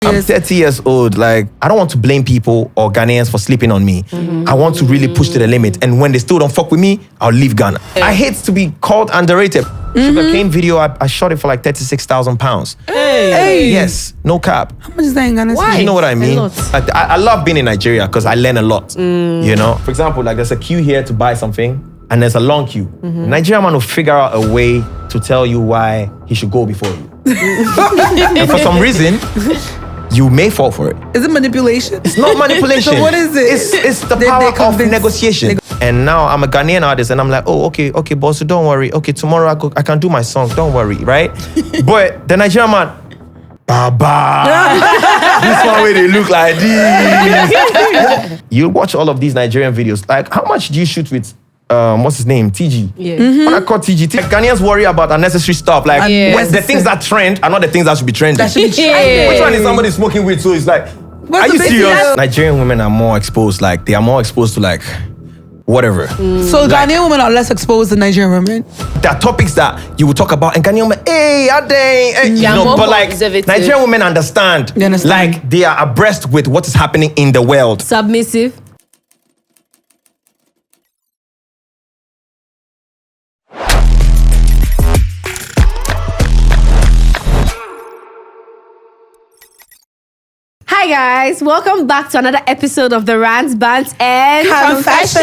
I'm 30 years old. Like, I don't want to blame people or Ghanaians for sleeping on me. I want to really push to the limit. And when they still don't fuck with me, I'll leave Ghana. I hate to be called underrated. Sugarcane video, I shot it for like 36,000 pounds. Hey. Yes, no cap. How much is that in Ghana? Why? You know what I mean? A lot. Like, I love being in Nigeria because I learn a lot. You know? For example, like there's a queue here to buy something and there's a long queue. Nigerian man will figure out a way to tell you why he should go before you. And for some reason, you may fall for it. Is it manipulation? It's not manipulation. So what is it? It's the power of negotiation. And now I'm a Ghanaian artist and I'm like, oh, okay, boss, so don't worry. Okay, tomorrow I can do my song, don't worry, right? But the Nigerian man, Baba, this one way they look like this. You watch all of these Nigerian videos. Like, how much do you shoot with, what's his name, TG? Yeah. When I call TG, Ghanaians worry about unnecessary stuff. Like, the things that trend are not the things that should be trending. That should be trending. Which one is somebody smoking weed? So it's like, are you serious? Nigerian women are more exposed. Like, they are more exposed to like, whatever. So like, Ghanaian women are less exposed than Nigerian women? There are topics that you will talk about and Ghanaian women, hey, you know, but like, Nigerian women understand. Like, they are abreast with what is happening in the world. Submissive. Hi guys, welcome back to another episode of the Rants, Bants and Confessions.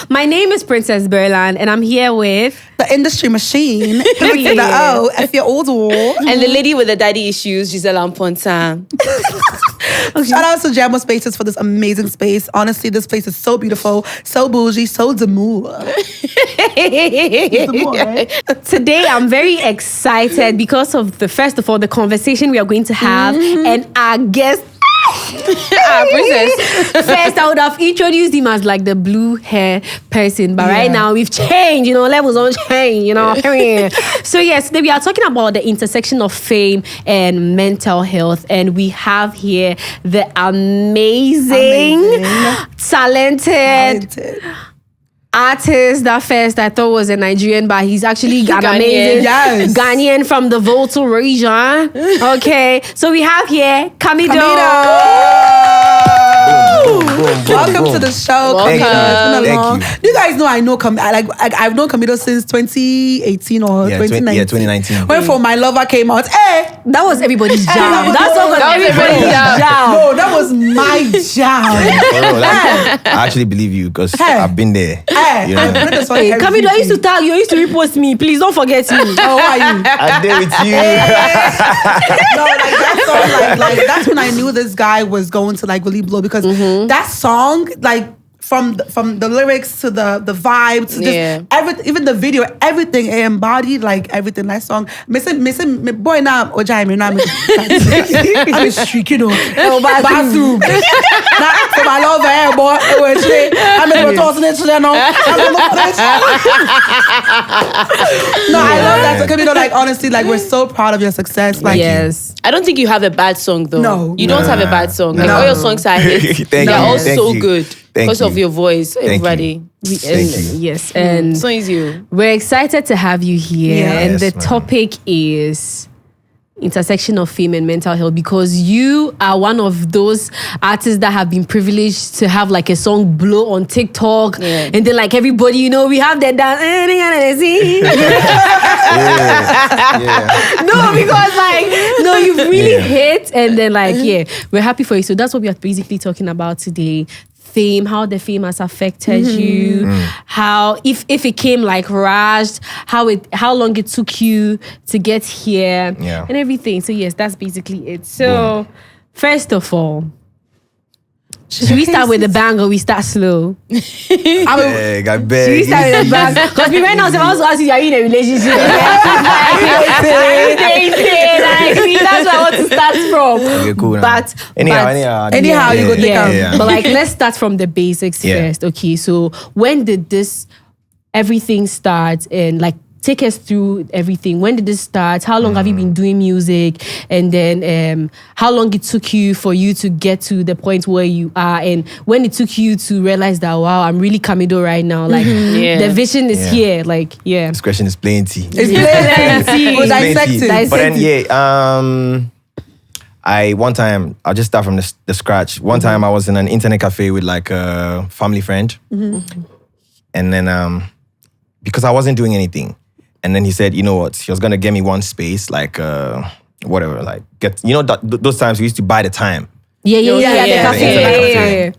My name is Princess Berland and I'm here with the industry machine. Efia old war. And the lady with the daddy issues, Gisela and Princess. Shout out to Jamo Spaces for this amazing space. Honestly, this place is so beautiful, so bougie, so demure. Today, I'm very excited because of first of all, the conversation we are going to have and our guest. Princess. First, I would have introduced him as like the blue hair person, but right now we've changed, levels on change, So yes, today we are talking about the intersection of fame and mental health, and we have here the amazing. talented. Artist that first I thought was a Nigerian, but he's actually Ghanaian. Ghanaian from the Volta region. Okay, so we have here Camidoh. Welcome to the show, Camidoh. It's been a long. You guys know I know I've known Camidoh since 2018 or 2019. 2019. When For My Lover came out, that was everybody's jam. That was everybody's jam. No, that was my jam. I actually believe you because I've been there. Camidoh, I used to tag you, I used to repost me. Please don't forget me. Oh, who are you? I'm there with you. No, like that song, like that's when I knew this guy was going to like really blow because that song, like from the lyrics to the vibe to just everything, even the video, everything it embodied like everything. That song, missing boy now or Jaime now. I'm streaking on bathroom. For my lover, boy. I'm in tossing it to no. No, I love that. So Camidoh, like honestly, like we're so proud of your success. Like yes. I don't think you have a bad song though. No. You don't have a bad song. Like all your songs are hits. They're all so good. Because of your voice, everybody. Yes, and so is you. We're excited to have you here, and the man. topic is intersection of fame and mental health, because you are one of those artists that have been privileged to have like a song blow on TikTok, and then like everybody, we have that dance. No, because you've really hit, and then we're happy for you. So that's what we are basically talking about today. Fame, how the fame has affected you, how if it came like rushed, how long it took you to get here, and everything. So yes, that's basically it. So first of all, should we start with the bang or we start slow? I beg. Should we start with the bang? Because me right now, I was asking, are you in a relationship? That's where I want to start from. Okay, cool. But anyhow, you go take out. But let's start from the basics first. Okay, so when did everything start, and take us through everything. When did this start? How long have you been doing music? And then how long it took you for you to get to the point where you are? And when it took you to realize that, wow, I'm really Camidoh right now. The vision is here. This question is plenty. It's plenty. But then, One time, I'll just start from the scratch. One time I was in an internet cafe with like a family friend. And then, because I wasn't doing anything. And then he said, you know what? He was going to get me one space, like, whatever, like, those times we used to buy the time. Yeah. The cafe.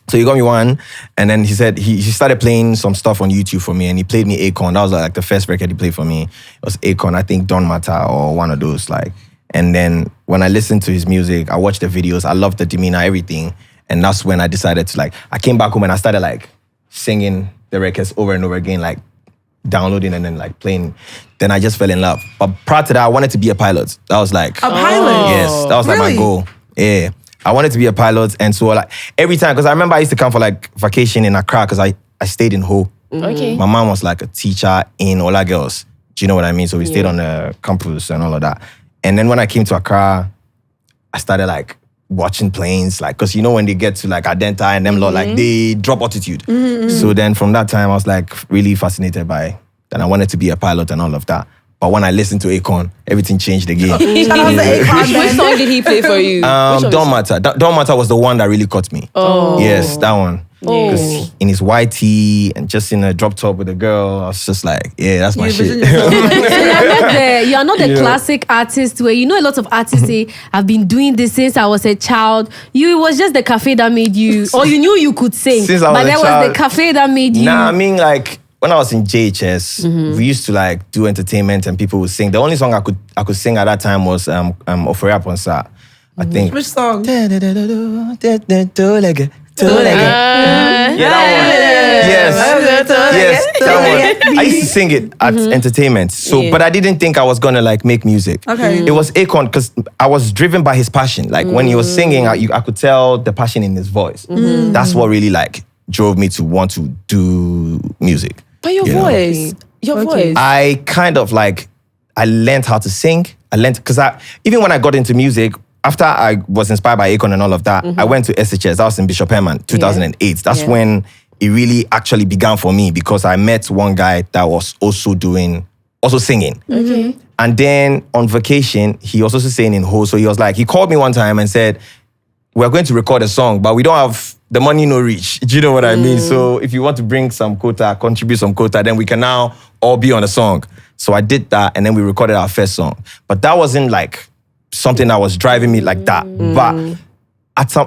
So he got me one, and then he said he started playing some stuff on YouTube for me, and he played me Akon. That was like the first record he played for me. It was Akon, I think Don't Matter or one of those, like. And then when I listened to his music, I watched the videos, I loved the demeanor, everything. And that's when I decided to, like, I came back home and I started like singing the records over and over again, like downloading and then like playing. Then I just fell in love. But prior to that, I wanted to be a pilot. That was like... A pilot? Yes, that was like my goal. Yeah. I wanted to be a pilot, and so like every time, because I remember I used to come for like vacation in Accra because I stayed in Ho. Okay. My mom was like a teacher in Ola Girls. Do you know what I mean? So we stayed on the campus and all of that. And then when I came to Accra, I started like watching planes, like, because you know when they get to like Adenta and them lot, like they drop altitude. So then from that time, I was like really fascinated by, and I wanted to be a pilot and all of that. But when I listened to Akon, everything changed again. Which song did he play for you? Don't Matter. Don't Matter was the one that really caught me. Oh. Yes, that one. Because in his white tee and just in a drop top with a girl, I was just like, yeah, that's my shit. So you are not the classic artist where, you know, a lot of artists say, I've been doing this since I was a child. It was just the cafe that made you, or you knew you could sing. Since I was but there was the cafe that made you. Nah, I mean, like, when I was in JHS, we used to like do entertainment and people would sing. The only song I could sing at that time was Ofrea Ponsa, I think. Which song? Yeah, that one. Yes, that one. I used to sing it at entertainment. So, but I didn't think I was gonna like make music. Okay. It was Akon because I was driven by his passion. Like when he was singing, I could tell the passion in his voice. That's what really like drove me to want to do music. But your voice. I kind of like, I learned how to sing. Because even when I got into music, after I was inspired by Akon and all of that, I went to SHS. That was in Bishop Herman, 2008. That's when it really actually began for me, because I met one guy that was also singing. And then on vacation, he was also singing in Ho. So he called me one time and said, we're going to record a song, but we don't have the money, no reach. Do you know what I mean? So if you want to bring some quota, contribute some quota, then we can now all be on a song. So I did that, and then we recorded our first song. But that wasn't like something that was driving me like that. But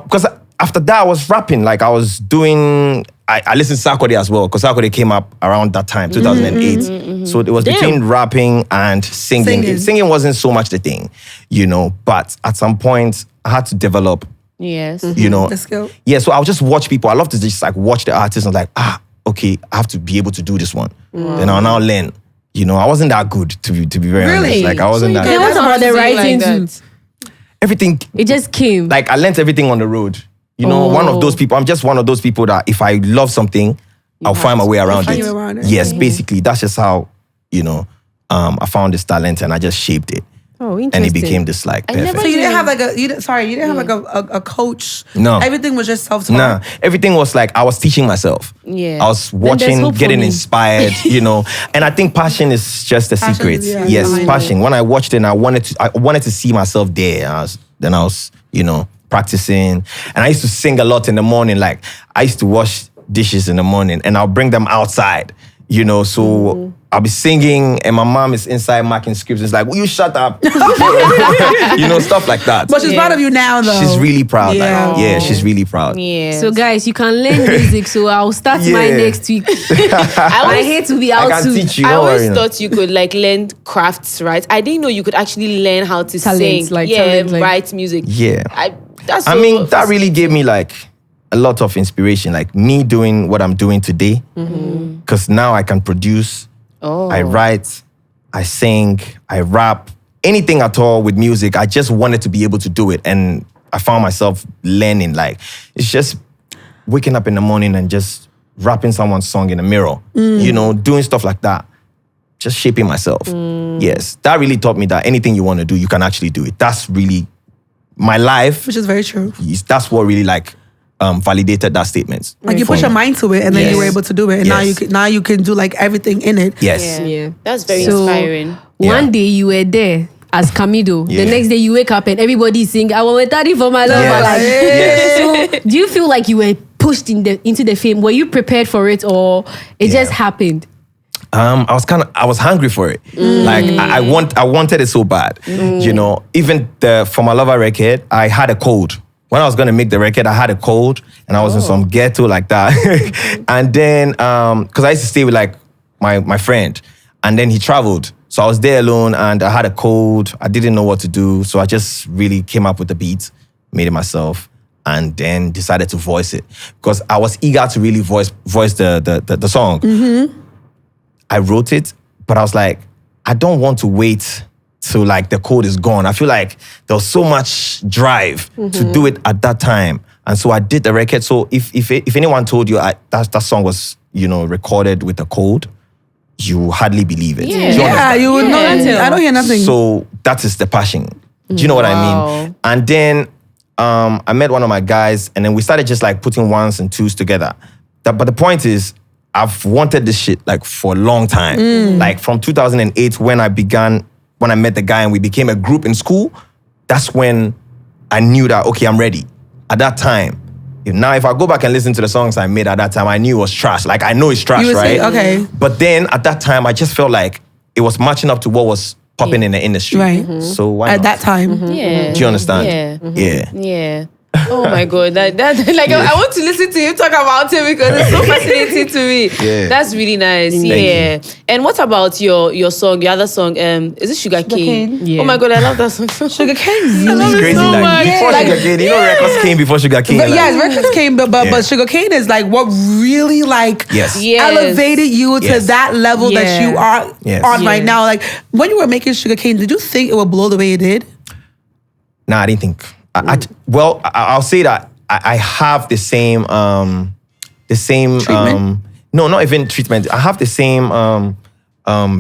because after that I was rapping, like I was doing, I listened to Sarkodie as well, because Sarkodie came up around that time, 2008. So it was between rapping and singing. Singing wasn't so much the thing, you know, but at some point I had to develop, you know. The skill. Yeah, so I'll just watch people. I love to just like watch the artists and like, okay, I have to be able to do this one. Then I'll now learn. You know, I wasn't that good to be very honest. Like I wasn't that good. It was about the writing too. Everything. It just came. Like I learned everything on the road. You know, one of those people. I'm just one of those people that if I love something, I'll find my way around it. Yes, basically, that's just how, you know, I found this talent and I just shaped it. Oh, interesting. And it became this like perfect. So you didn't have like you didn't have like a coach. No. Everything was just self-taught. Nah, everything was like I was teaching myself. Yeah. I was watching, getting inspired, you know. And I think passion is just a secret. Yes, passion. When I watched it, I wanted to see myself there. I was, you know, practicing. And I used to sing a lot in the morning. Like I used to wash dishes in the morning and I'll bring them outside, you know, so I'll be singing and my mom is inside marking scripts. It's like, will you shut up? You know, stuff like that. But she's proud of you now, though. She's really proud. She's really proud. Yeah. So guys, you can learn music. So I'll start mine next week. I hate to be out too. Teach you. I always thought you could like learn crafts, right? I didn't know you could actually learn how to sing. Write music. Yeah. That really gave me like a lot of inspiration. Like me doing what I'm doing today. Because now I can produce. I write, I sing, I rap, anything at all with music. I just wanted to be able to do it. And I found myself learning. Like, it's just waking up in the morning and just rapping someone's song in the mirror, you know, doing stuff like that. Just shaping myself. Yes, that really taught me that anything you want to do, you can actually do it. That's really my life. Which is very true. That's what really like validated that statement. Like you put your mind to it and then you were able to do it. And now you can do like everything in it. Yes. Yeah. That's very inspiring. One day you were there as Camidoh. The next day you wake up and everybody sing, I want daddy for my love. So do you feel like you were pushed into the fame? Were you prepared for it, or it just happened? I was hungry for it. Like I wanted it so bad. You know, even for my lover record, I had a cold. When I was gonna make the record, I had a cold and I was in some ghetto like that. And then, cause I used to stay with like my friend, and then he traveled. So I was there alone and I had a cold. I didn't know what to do. So I just really came up with the beat, made it myself, and then decided to voice it. Because I was eager to really voice the song. I wrote it, but I was like, I don't want to wait till like the code is gone. I feel like there was so much drive to do it at that time. And so I did the record. So if anyone told you that song was, you know, recorded with a code, you hardly believe it. You would know. I don't hear nothing. So that is the passion. Do you know what I mean? And then I met one of my guys, and then we started just like putting ones and twos together. But the point is, I've wanted this shit like for a long time. Like from 2008 when I met the guy and we became a group in school, that's when I knew that, okay, I'm ready. At that time. Now, if I go back and listen to the songs I made at that time, I knew it was trash. Like, I know it's trash, right? Say, okay. But then at that time, I just felt like it was matching up to what was popping in the industry. Right. So why not? At that time. Yeah. Do you understand? Yeah. Oh my God, I want to listen to you talk about it because it's so fascinating to me. Yeah. That's really nice. Thank you. And what about your song, your other song? Is it Sugarcane? Yeah. Oh my God, I love that song. Sugarcane. I love It's it crazy. so Like, much. before Sugarcane, you know, records came before Sugarcane. But like, records came, but Sugarcane is like what really like elevated you to that level that you are on right now. Like when you were making Sugarcane, did you think it would blow the way it did? Nah, I didn't think. I'll say that I have the same treatment? No, not even treatment. I have the same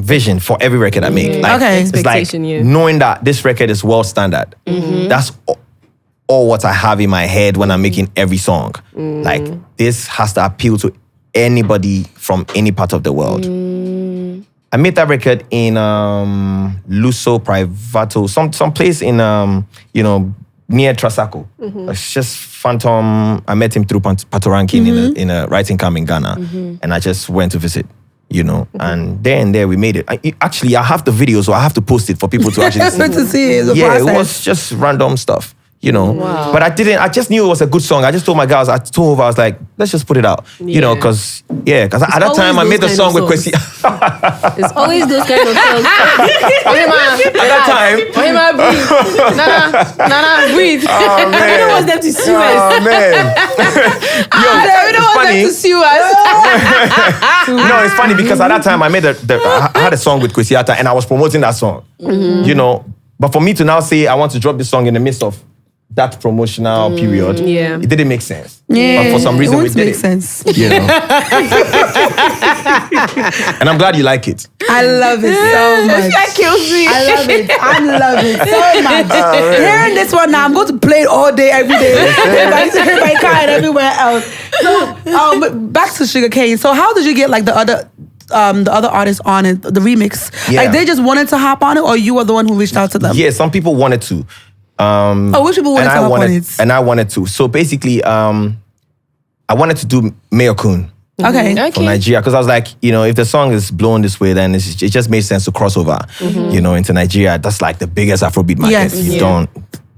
vision for every record I make. Like, Okay. it's like Expectation, knowing that this record is world standard. That's all what I have in my head when I'm making every song. Like, this has to appeal to anybody from any part of the world. I made that record in Luso Privato, some place in near Trasaco. It's just Phantom. I met him through Patoranking in a writing camp in Ghana, and I just went to visit. And there we made it. I have the video, so I have to post it for people to actually see. To see it. It was just random stuff. Wow. But I just knew it was a good song. I just told my guys, I was like, let's just put it out. Because at that time I made the song with Kwesi. It's always those kind of songs. At that time. Nana, breathe. Oh, man. I don't want them to sue us. Oh, man. I don't want them to sue us. No, it's funny because at that time I made I had a song with Kwesi and I was promoting that song. But for me to now say I want to drop this song in the midst of that promotional period, it didn't make sense. Yeah, but for some reason it we did make sense. And I'm glad you like it. I love it so much. That kills me. I love it so much. Hearing this one now, I'm going to play it all day, every day. I to hear my car and everywhere else. So, back to Sugarcane. So how did you get like the other artists on it, the remix? Like they just wanted to hop on it, or you were the one who reached out to them? Yeah, some people wanted to. Which people wanted to hop on it? And I wanted to. So basically, I wanted to do Mayor Kun. Okay. From Nigeria, because I was like, if the song is blown this way, then it just made sense to cross over, into Nigeria. That's like the biggest Afrobeat market. Yes.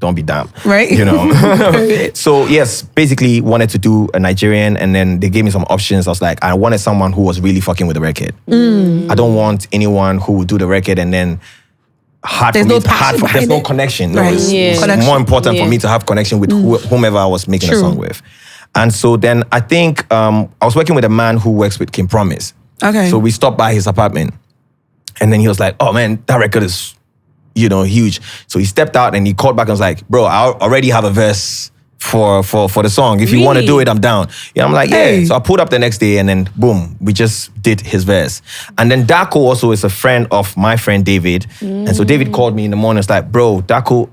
Don't be damn. Right. So yes, basically wanted to do a Nigerian, and then they gave me some options. I was like, I wanted someone who was really fucking with the record. I don't want anyone who would do the record and then there's no connection. No, it's more important for me to have connection with whomever I was making a song with. And so then I think I was working with a man who works with King Promise. Okay. So we stopped by his apartment, and then he was like, "Oh man, that record is, huge." So he stepped out and he called back and was like, "Bro, I already have a verse for the song. If you want to do it, I'm down." Yeah, I'm like, yeah. Hey. So I pulled up the next day and then boom, we just did his verse. And then Daco also is a friend of my friend David. And so David called me in the morning. It's like, bro, Daco,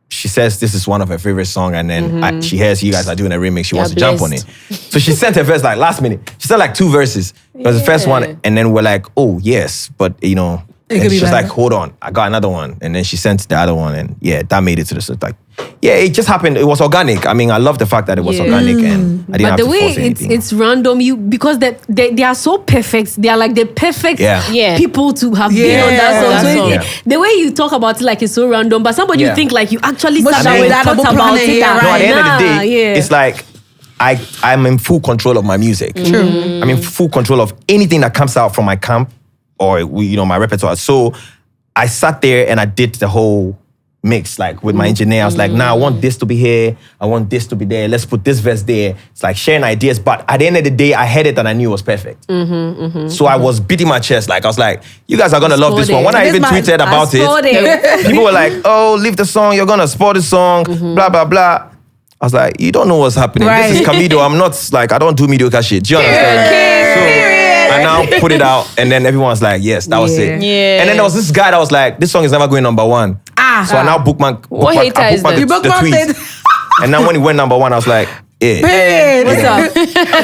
she says this is one of her favorite songs, and then she hears you guys are doing a remix. She wants to jump on it. So she sent her verse like last minute. She sent like 2 verses. It was the first one, and then we're like, oh yes, but it And she was like, hold on, I got another one. And then she sent the other one. And yeah, that made it to the set. Like, yeah, it just happened. It was organic. I mean, I love the fact that it was organic and I didn't have to force anything. But the way it's random, because they are so perfect. They are like the perfect people to have been on that song. The way you talk about it like it's so random, but somebody you think like you actually sat down and thought about it. No, at the end of the day, it's like I'm in full control of my music. True. I'm in full control of anything that comes out from my camp or my repertoire. So I sat there and I did the whole mix, like with my engineer. I was like, I want this to be here. I want this to be there. Let's put this verse there. It's like sharing ideas. But at the end of the day, I had it and I knew it was perfect. So I was beating my chest. Like, I was like, you guys are going to love this one. When I even tweeted about it, people were like, oh, leave the song. You're going to spoil the song. Blah, blah, blah. I was like, you don't know what's happening. Right. This is Camidoh. I'm not like, I don't do mediocre shit. Do you understand? So I now put it out and then everyone's like, yes, that was it. Yeah. And then there was this guy that was like, this song is never going number one. So I now bookmarked the tweet. And now when it went number one, I was like, yeah. What's up?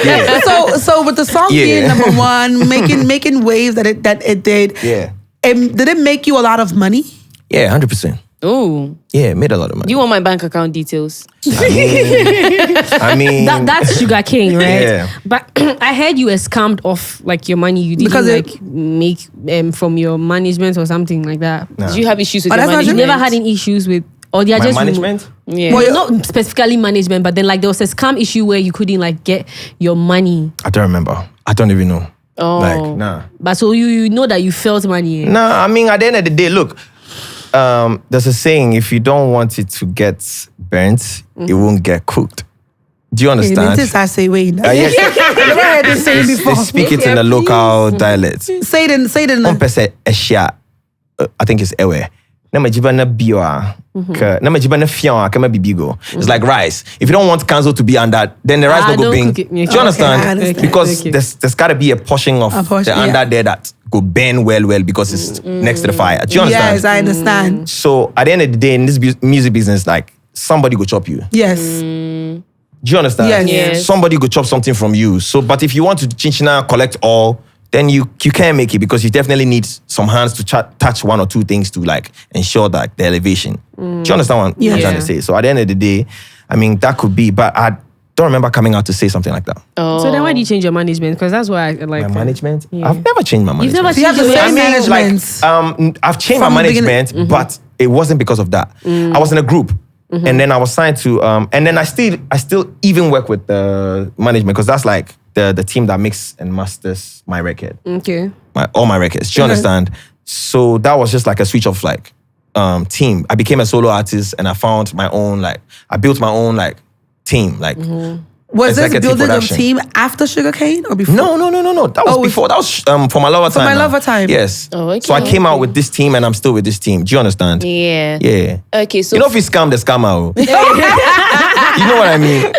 Yeah. So with the song being number one, making waves that it did, did it make you a lot of money? Yeah, 100%. Oh. Yeah, made a lot of money. Do you want my bank account details? I mean that's Sugarcane, right? Yeah. But I heard you were scammed off like your money. You didn't make from your management or something like that. Nah. Did you have issues with your management? You never had any issues with or they are just management? Yeah. Well, not specifically management, but then like there was a scam issue where you couldn't like get your money. I don't remember. I don't even know. Oh. Like, nah. But so you know that you felt money. Nah, I mean at the end of the day, look. There's a saying, if you don't want it to get burnt, it won't get cooked. Do you understand? This is I say, wait. Yes. I've never heard this saying before. They speak it in a local dialect. Say it in. Efia, I think it's ewe. Na majiba na biwa, na majiba na fion, kama bibigo. It's like rice. If you don't want kanzo to be under, then the rice don't go bing. Do you understand? Okay. Because there's got to be a portion of the under there that go burn well because it's next to the fire. Do you understand? Yes, I understand. So at the end of the day, in this music business, like somebody go chop you. Yes. Do you understand? Yes. Somebody go chop something from you. So, but if you want to chinchina collect all, then you can't make it because you definitely need some hands to touch one or two things to like ensure that the elevation. Do you understand what I'm trying to say? So at the end of the day, I mean, that could be, but I don't remember coming out to say something like that. Oh. So then why did you change your management? Because that's why I like... My management? Yeah. I've never changed my management. You've never changed your management? Like, I've changed my management, but it wasn't because of that. I was in a group. And then I was signed to, and then I still even work with the management because that's like the team that mix and masters my record. Okay. All my records. Do you understand? So that was just like a switch of like team. I became a solo artist and I found my own I built my own team Was this building of team after Sugarcane or before? No. That was before. That was for my lover time. For my lover time. Yes. Oh, okay. So I came out with this team and I'm still with this team. Do you understand? Yeah. Yeah. Okay, so... You know if you scam the scammer. You know what I mean?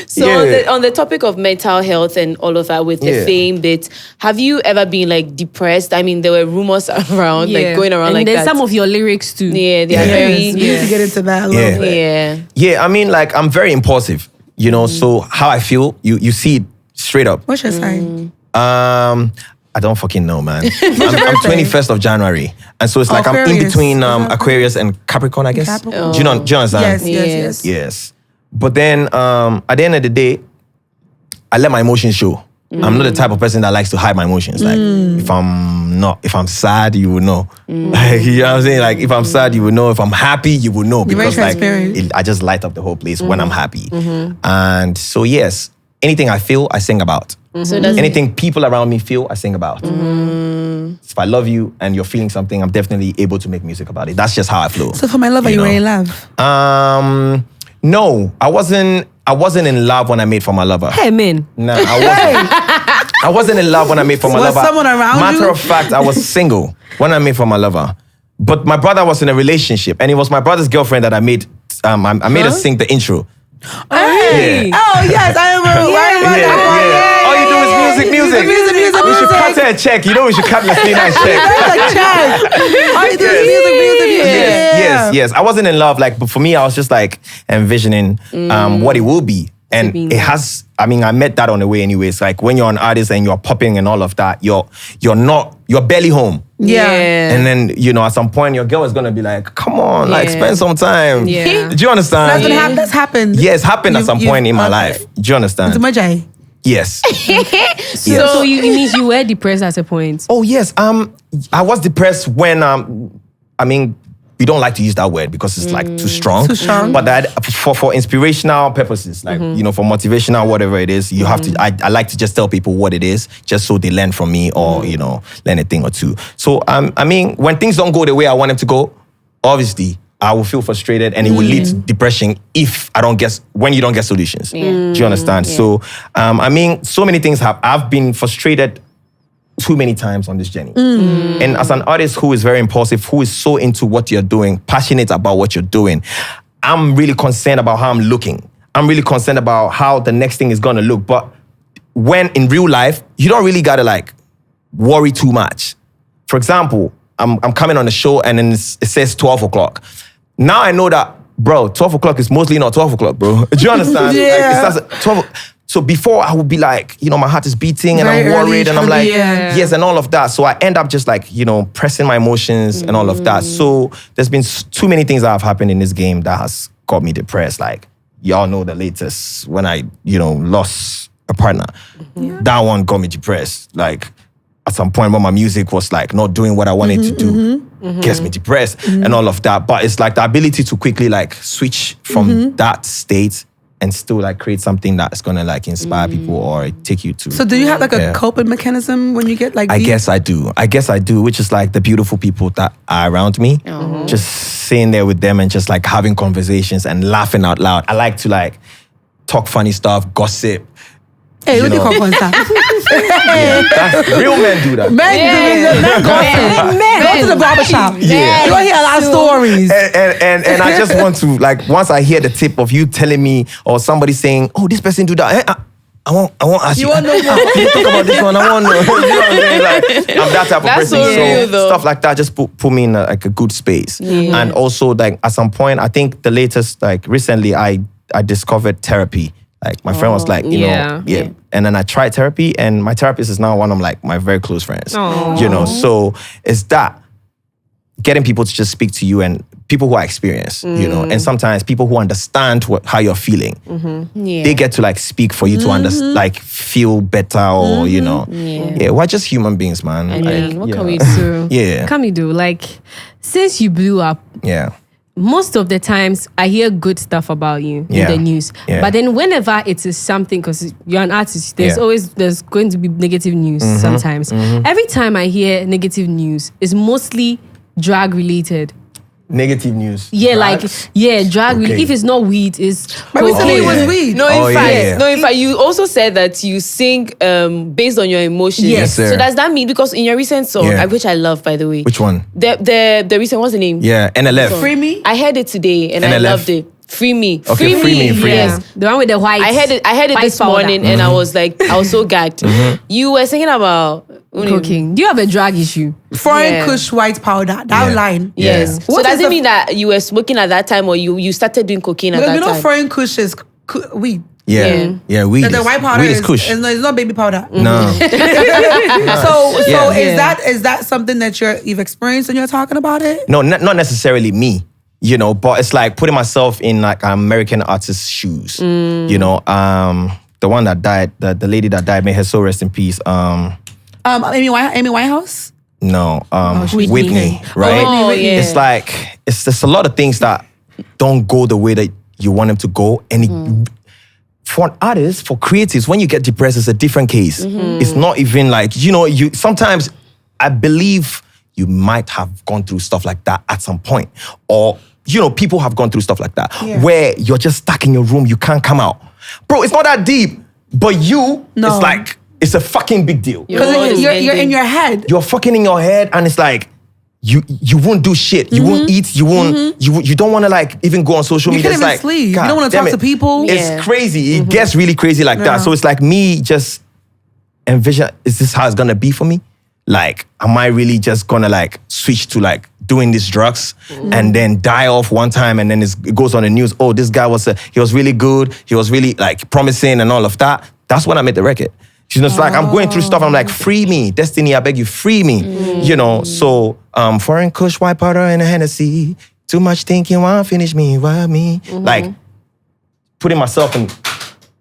So on the topic of mental health and all of that with the fame bit, have you ever been depressed? I mean, there were rumors around, going around and that. And some of your lyrics too. Yeah, they are very... You need to get into that a little bit. Yeah, I mean, I'm very impulsive. You know, so how I feel, you see it straight up. What's your sign? I don't fucking know, man. I'm 21st of January. And so it's like I'm in between Aquarius and Capricorn, I guess. Capricorn. Do you understand? Yes. But then at the end of the day, I let my emotions show. I'm not the type of person that likes to hide my emotions. Like if I'm sad, you will know. Like, you know what I'm saying? Like if I'm sad, you will know. If I'm happy, you will know. Because I just light up the whole place when I'm happy. And so yes, anything I feel, I sing about. So anything people around me feel, I sing about. If I love you and you're feeling something, I'm definitely able to make music about it. That's just how I flow. So for my lover, you were in love? No, I wasn't in love when I made For My Lover. Hey, man. Nah, I wasn't. I wasn't in love when I made For My Lover. Was someone around you? Matter of fact, I was single when I made For My Lover. But my brother was in a relationship, and it was my brother's girlfriend that I made. I made her sing the intro. Hey. Yeah. Oh yes, I remember. All you do is music. We should cut her a check. You know we should cut Messina a check. All you do is music. Yes. I wasn't in love, but for me, I was just envisioning what it will be. And it has, I met that on the way anyways. Like when you're an artist and you're popping and all of that, you're barely home. Yeah. And then, at some point your girl is going to be like, come on, like spend some time. Yeah. Do you understand? That's happened. Yeah, it's happened at some point in my life. Do you understand? Yes. So you means you were depressed at a point? Oh, yes. I was depressed when, we don't like to use that word because it's like too strong. Too strong. But that for inspirational purposes, like, for motivational, whatever it is, you have to, I like to just tell people what it is, just so they learn from me or, learn a thing or two. So, when things don't go the way I want them to go, obviously, I will feel frustrated and it will lead to depression when you don't get solutions. Do you understand? Yeah. So, so many things I've been frustrated too many times on this journey. And as an artist who is very impulsive, who is so into what you're doing, passionate about what you're doing, I'm really concerned about how I'm looking. I'm really concerned about how the next thing is gonna look. But when in real life, you don't really gotta like worry too much. For example, I'm coming on a show and then it says 12 o'clock. Now I know that, bro, 12 o'clock is mostly not 12 o'clock, bro. Do you understand? Yeah. Like, it starts at 12. So before I would be like, my heart is beating and Very I'm worried and I'm like, yes, and all of that. So I end up just like, pressing my emotions and all of that. So there's been too many things that have happened in this game that has got me depressed. Like, y'all know the latest when I, lost a partner. That one got me depressed. Like, at some point when my music was like not doing what I wanted to do, gets me depressed and all of that. But it's like the ability to quickly like switch from that state and still like create something that's gonna like inspire people or take you to. So do you have like a coping mechanism when you get like I guess I do, which is like the beautiful people that are around me. Just sitting there with them and just like having conversations and laughing out loud. I like to like talk funny stuff, gossip. Hey, what do you call fun stuff? Real men do that. Men go to the barbershop. Yeah. You don't hear a lot of stories. And I just want to, like, once I hear the tip of you telling me or somebody saying, oh, this person do that, I won't ask you. You want to know more? Can you talk about this one? I want to know. You know what I'm saying? Like, I'm that type of That's person. so real, though. Stuff like that just put me in a good space. And also, like, at some point, I think the latest, like, recently, I discovered therapy. Like, my friend was like, you know. And then I tried therapy, and my therapist is now one of like my very close friends. So it's that getting people to just speak to you and people who are experienced, and sometimes people who understand how you're feeling. They get to like speak for you to understand, like feel better or, we're just human beings, man. What can we do? Camidoh, like, since you blew up, most of the times I hear good stuff about you in the news. But then whenever it is something, because you're an artist, there's going to be negative news sometimes. Every time I hear negative news, it's mostly drug related. Negative news. Drug related. If it's not weed, it's But recently it was weed. No, in fact, you also said that you sing based on your emotions. Yes, sir. So does that mean, because in your recent song, which I love, by the way. Which one? The recent, what's the name? Yeah, NLF. Free Me? I heard it today and I NLF. loved it. Free Me. Okay, Free Me. Yes, the one with the white. I heard it this morning and I was like, I was so gagged. You were singing about cocaine. Do you have a drug issue? Foreign Kush white powder. That line. Yes. So does it mean that you were smoking at that time or you started doing cocaine at that time? You know Foreign Kush is weed. Yeah, weed. The white powder is kush. It's not baby powder. No. So is that something that you've experienced when you're talking about it? No, not necessarily me. But it's like putting myself in like American artist's shoes. The one that died, the lady that died, may her soul rest in peace. Amy Winehouse? No, Whitney, right? Oh, yeah. It's like there's a lot of things that don't go the way that you want them to go, and for an artist, for creatives, when you get depressed, it's a different case. It's not even like you. Sometimes I believe you might have gone through stuff like that at some point, or people have gone through stuff like that where you're just stuck in your room, you can't come out, bro. It's not that deep, but it's like. It's a fucking big deal. Because you're in your head. You're fucking in your head, and it's like you won't do shit. You won't eat. You won't. You don't want to like even go on social media. You can't even sleep. You don't want to talk to people. It's crazy. It gets really crazy like that. So it's like me just envision: is this how it's gonna be for me? Like, am I really just gonna like switch to like doing these drugs and then die off one time, and then it goes on the news. Oh, this guy he was really good. He was really like promising and all of that. That's when I made the record. It's like I'm going through stuff. I'm like, free me, Destiny. I beg you, free me. You know. So foreign kush, white powder, and a Hennessy. Too much thinking won't finish me. Why me? Like putting myself in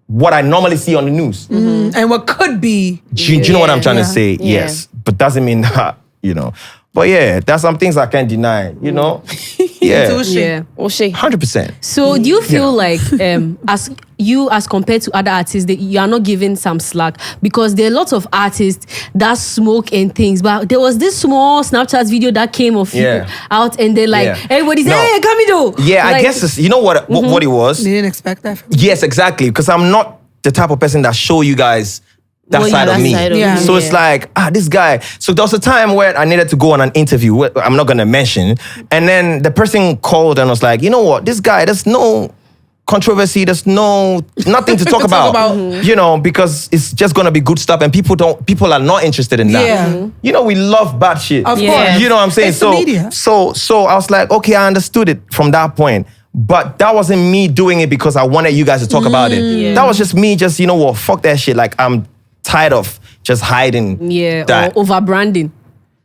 what I normally see on the news. And what could be. Do you know what I'm trying to say? Yeah. Yes. But doesn't mean that, you know. But yeah, there's some things I can't deny, you know? Yeah. Yeah. 100%. So do you feel like as compared to other artists, you are not giving some slack? Because there are lots of artists that smoke and things, but there was this small Snapchat video that came of you out, and then everybody's hey, Camidoh. Yeah, I guess you know what it was? They didn't expect that from you. Yes, exactly. Because I'm not the type of person that show you guys that side of me. So it's like, this guy. So there was a time where I needed to go on an interview, I'm not going to mention. And then the person called and was like, you know what, this guy, there's no controversy, there's nothing to talk about. You know, because it's just going to be good stuff and people are not interested in that. You know, we love bad shit. Of course. You know what I'm saying? It's the media. So I was like, okay, I understood it from that point. But that wasn't me doing it because I wanted you guys to talk about it. Yeah. That was just me you know what, fuck that shit. Like, I'm tired of just hiding that. Or over branding.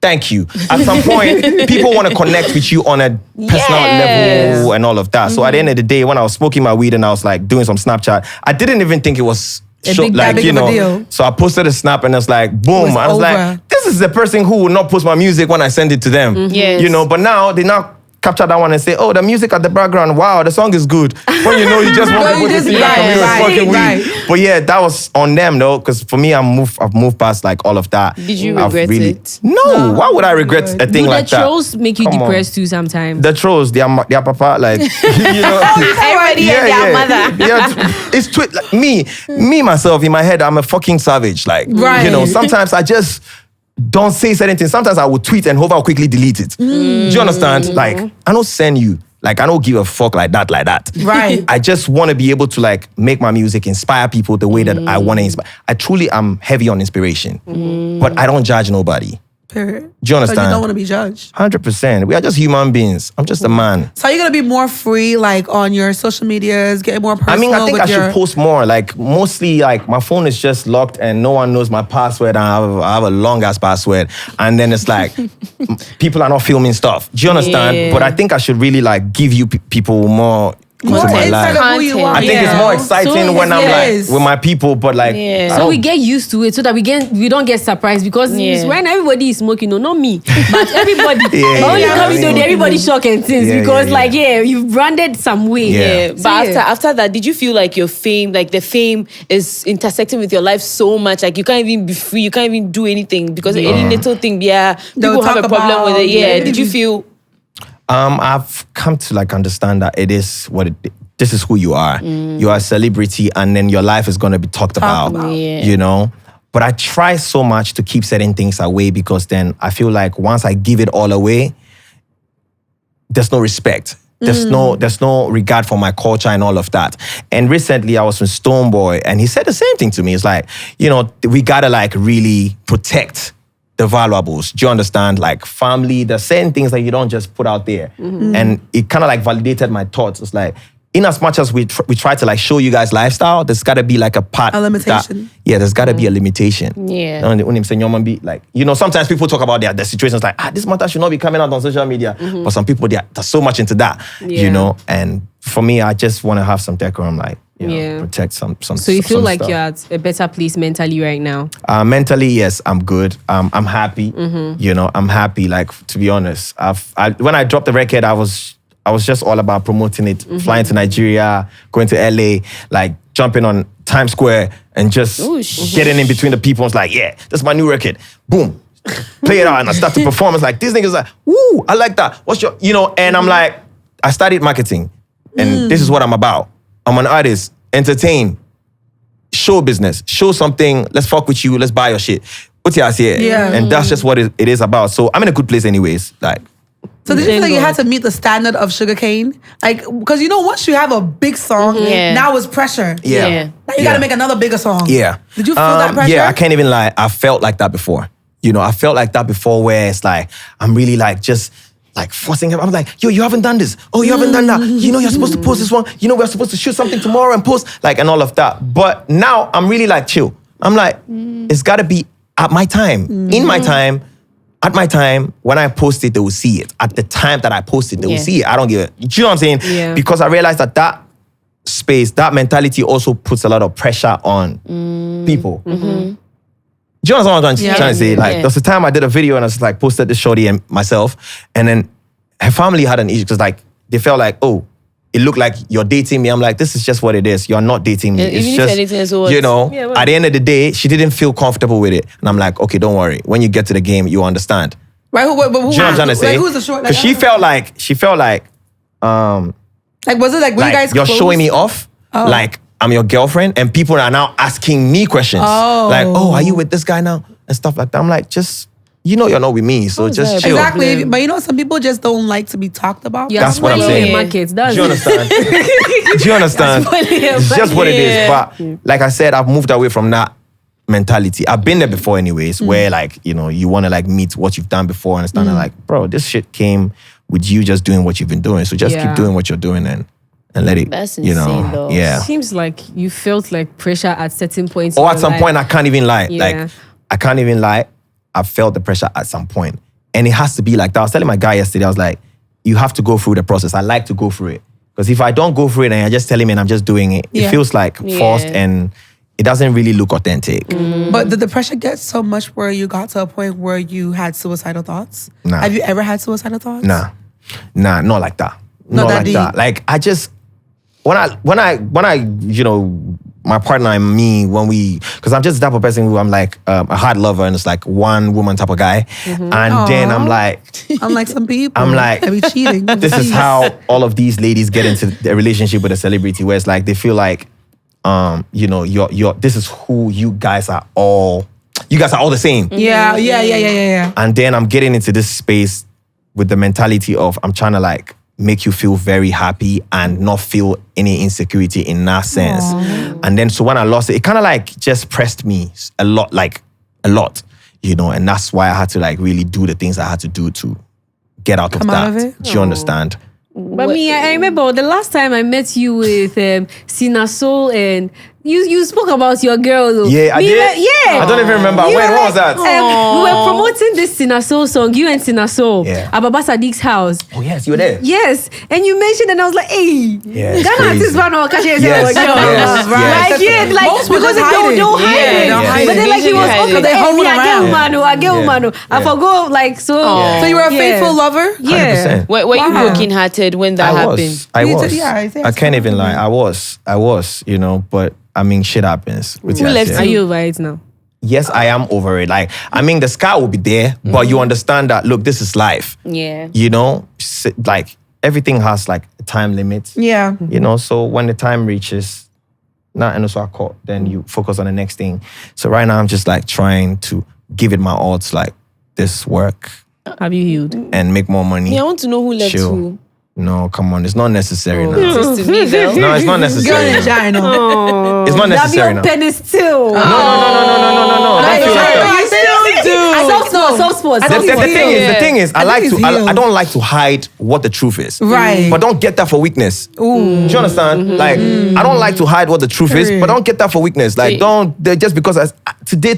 Thank you. At some point, people want to connect with you on a personal level and all of that. So at the end of the day, when I was smoking my weed and I was like doing some Snapchat, I didn't even think it was big of a deal. So I posted a snap and it's like, boom. I was like, this is the person who will not post my music when I send it to them. You know, but now they capture that one and say, oh, the music at the background, wow, the song is good. When you know you just want people to see that fucking weed. But yeah, that was on them though, because for me, I've moved past like all of that. Did you regret it? No, why would I regret a thing like that? The trolls make you depressed too sometimes? The trolls, their papa, like, you know. Everybody and their mother. Yeah, it's like, me myself, in my head, I'm a fucking savage. Like, you know, sometimes I just don't say certain things. Sometimes I will tweet and hope I'll quickly delete it. Do you understand? Like, I don't send you. Like, I don't give a fuck like that. Right. I just want to be able to like make my music inspire people the way that I want to inspire. I truly am heavy on inspiration, but I don't judge nobody. Period. Do you understand? But you don't want to be judged. 100%. We are just human beings. I'm just a man. So are you going to be more free, like, on your social medias, getting more personal? I mean, I think I should post more. Like, mostly, like, my phone is just locked and no one knows my password. And I have a long-ass password. And then it's like, people are not filming stuff. Do you understand? Yeah. But I think I should really, like, give you people more into my life. of who you are. I think it's more exciting when I'm like with my people, but like so we get used to it so that we don't get surprised because it's when everybody is smoking, no, not me, but everybody. Only Camidoh, everybody shock and things because you've branded some way. Yeah. But after that, did you feel like your fame, like the fame is intersecting with your life so much, like you can't even be free, you can't even do anything because any little thing, people have a problem with it. Yeah. Did you feel? I've come to like understand that it is what it. This is who you are. You are a celebrity, and then your life is going to be talked about. You know. But I try so much to keep certain things away because then I feel like once I give it all away, there's no respect. There's no regard for my culture and all of that. And recently I was with Stoneboy, and he said the same thing to me. It's like, you know, we gotta like really protect the valuables. Do you understand? Like family, there's certain things that you don't just put out there. And it kind of like validated my thoughts. It's like, in as much as we try to like show you guys lifestyle, there's got to be like a limitation. There's got to be a limitation. Yeah. And when I'm saying be like, you know, sometimes people talk about their situations like, this matter should not be coming out on social media. But some people, they're so much into that, you know. And for me, I just want to have some decorum, like, you know, protect some. So you feel like stuff. you're at a better place mentally right now? Mentally, yes, I'm good. I'm happy. You know, I'm happy. Like, to be honest, when I dropped the record, I was just all about promoting it, flying to Nigeria, going to LA, like jumping on Times Square and just getting in between the people. It's like, yeah, that's my new record. Boom. Play it out. And I start to perform. It's like, these niggas like, woo, I like that. What's your, you know, and I'm like, I studied marketing and this is what I'm about. I'm an artist, entertain, show business, show something, let's fuck with you, let's buy your shit. What's your here? Yeah. And that's just what it is about. So I'm in a good place anyways. Like, so did you feel like you had to meet the standard of Sugarcane? Like, because you know, once you have a big song, now it's pressure. Yeah. Now you got to make another bigger song. Yeah. Did you feel that pressure? Yeah, I can't even lie. I felt like that before. You know, I felt like that before where it's like, I'm really like just, like forcing him. I was like, yo, you haven't done this. Oh, you haven't done that. You know, you're supposed to post this one. You know, we're supposed to shoot something tomorrow and post, like, and all of that. But now I'm really like chill. I'm like, it's got to be at my time, in my time, at my time. When I post it, they will see it. At the time that I post it, they will see it. I don't give it. Do you know what I'm saying? Yeah. Because I realized that space, that mentality also puts a lot of pressure on people. Do you understand what I'm trying to say? Like, there was a time I did a video and I was like, posted this shorty and myself, and then her family had an issue because like they felt like, oh, it looked like you're dating me. I'm like, this is just what it is. You're not dating me. It's just, you know, at the end of the day, she didn't feel comfortable with it. And I'm like, okay, don't worry. When you get to the game, you understand. Right? Who, do you know what I'm trying to say? Like, who's the short? Because she felt like, like, was it like, when you guys you're close? showing me off? Like, I'm your girlfriend, and people are now asking me questions. Like, oh, are you with this guy now? And stuff like that. I'm like, just, you know, you're not with me, so just chill. Exactly. But you know, some people just don't like to be talked about. That's what I'm saying. Markets. Do you understand? Do you understand? It's just what it is. But like I said, I've moved away from that mentality. I've been there before anyways, where like, you know, you want to like meet what you've done before and stand like, bro, this shit came with you just doing what you've been doing. So just keep doing what you're doing and let it, That's you know, insane, though. yeah. Seems like you felt like pressure at certain points. Or at some point, I can't even lie. Yeah. Like, I can't even lie. I felt the pressure at some point. And it has to be like that. I was telling my guy yesterday, I was like, you have to go through the process. I like to go through it. Because if I don't go through it and I just tell him and I'm just doing it, it feels like forced and it doesn't really look authentic. But did the pressure get so much where you got to a point where you had suicidal thoughts? Nah. Have you ever had suicidal thoughts? Nah, not like that. Not that like deep. that. Like I just when I you know, my partner and me, when we, because I'm just the type of person who I'm like a hard lover and it's like one woman type of guy, and then I'm like some people, I'm like, I be cheating. this is how all of these ladies get into a relationship with a celebrity, where it's like they feel like, you know, you're this is who you guys are all the same. Yeah. And then I'm getting into this space with the mentality of I'm trying to like make you feel very happy and not feel any insecurity in that sense. And then so when I lost it, it kind of like just pressed me a lot, you know, and that's why I had to like really do the things I had to do to get out of that. Do you understand? But me, I remember the last time I met you with Sina Soul, and you spoke about your girl. Though. Yeah, I did. Yeah. I don't even remember. When was that? We were promoting this Sina Soul song, you and Sina Soul, at Baba Sadiq's house. Oh yes, you were there. Yes, and you mentioned, and I was like, hey, Ghana artist man or Kashi Yes. Like, yeah, like Most because people they'll hide it. But then like he was okay, they hold it I get woman. I forgot like so. So you were a faithful lover? Yeah. 100%. Were you broken-hearted when that happened? I was. Yeah, I can't even lie. I was, you know, but I mean, shit happens. Who left Are you over it now? Yes, I am over it. Like, I mean, the sky will be there, but you understand that, look, this is life. Yeah. You know, like, everything has, like, a time limit. Yeah. You know, so when the time reaches, and also I caught, then you focus on the next thing. So right now, I'm just, like, trying to give it my all to, like, this work. Have you healed? And make more money. Yeah, I want to know who left who. No, come on. It's not necessary now. It's to me, though. No, it's not necessary now. It's not necessary now. Pen is still. No. Don't feel like that. The thing is, I don't like to hide what the truth is. Right. But don't get that for weakness. Do you understand? Like, I don't like to hide what the truth is, but don't get that for weakness. Like, just because today,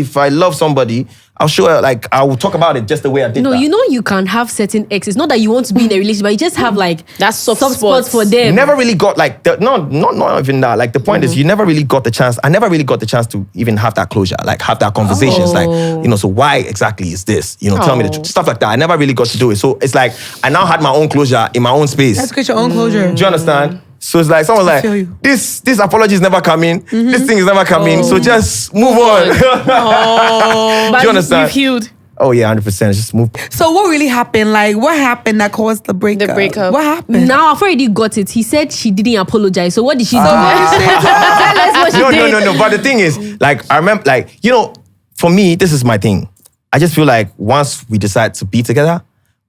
if I love somebody, I'll show her, like, I will talk about it just the way I did that. No, you know you can have certain exes. Not that you want to be in a relationship, but you just have like that soft spots for them. Never really got like, not even that. Like, the point is, you never really got the chance. I never really got the chance to even have that closure, like have that conversations. Like, you know, so why exactly is this? You know, tell me the truth. Stuff like that. I never really got to do it. So it's like, I now had my own closure in my own space. Let's get your own closure. Do you understand? So it's like, someone's like, this apology is never coming. This thing is never coming. So just move on. Do you understand? You've healed. Oh yeah, 100%. Just move. So what really happened? Like, what happened that caused the breakup? What happened? Now I've already got it. He said she didn't apologize. So what did she do? Tell us what she did. No. But the thing is, like, I remember, like, you know, for me, this is my thing. I just feel like once we decide to be together,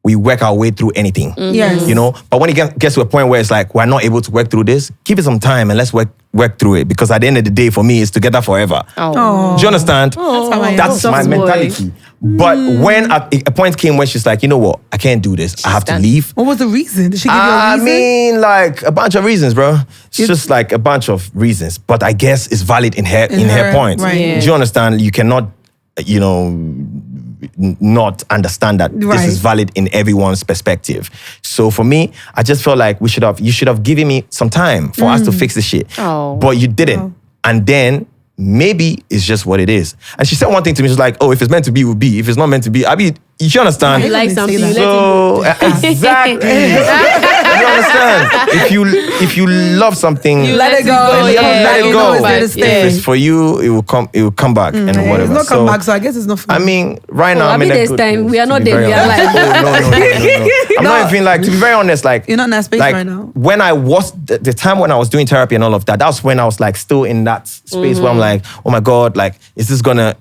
we work our way through anything. Yes. You know? But when it gets to a point where it's like, we're not able to work through this, give it some time and let's work through it. Because at the end of the day, for me, it's together forever. Do you understand? That's how I am. That's my mentality. But when a point came when she's like, you know what, I can't do this. I have to leave. What was the reason? Did she give you a reason? I mean, like a bunch of reasons, bro. It's just like a bunch of reasons. But I guess it's valid in her point. Right. Yeah. Do you understand? You cannot, not understand that this is valid in everyone's perspective. So for me, I just felt like you should have given me some time for us to fix the shit. Oh. But you didn't. And then maybe it's just what it is. And she said one thing to me, she's like, oh, if it's meant to be, it will be. If it's not meant to be, I mean, you understand? You like something, you let it So go. exactly. You understand? If you love something, You let it go. let it go. It's there to If stay. it's for you, it will come back and whatever. It's not come back, so I guess it's not for I mean, right now, I I'm mean, in a there's good time. place, We are to not be there. very We are honest. like, No. I'm not even like, to be very honest, like You're not in that space like, right now. When I was the time when I was doing therapy and all of that, that was when I was like still in that space where I'm like, oh my God, like, is this gonna,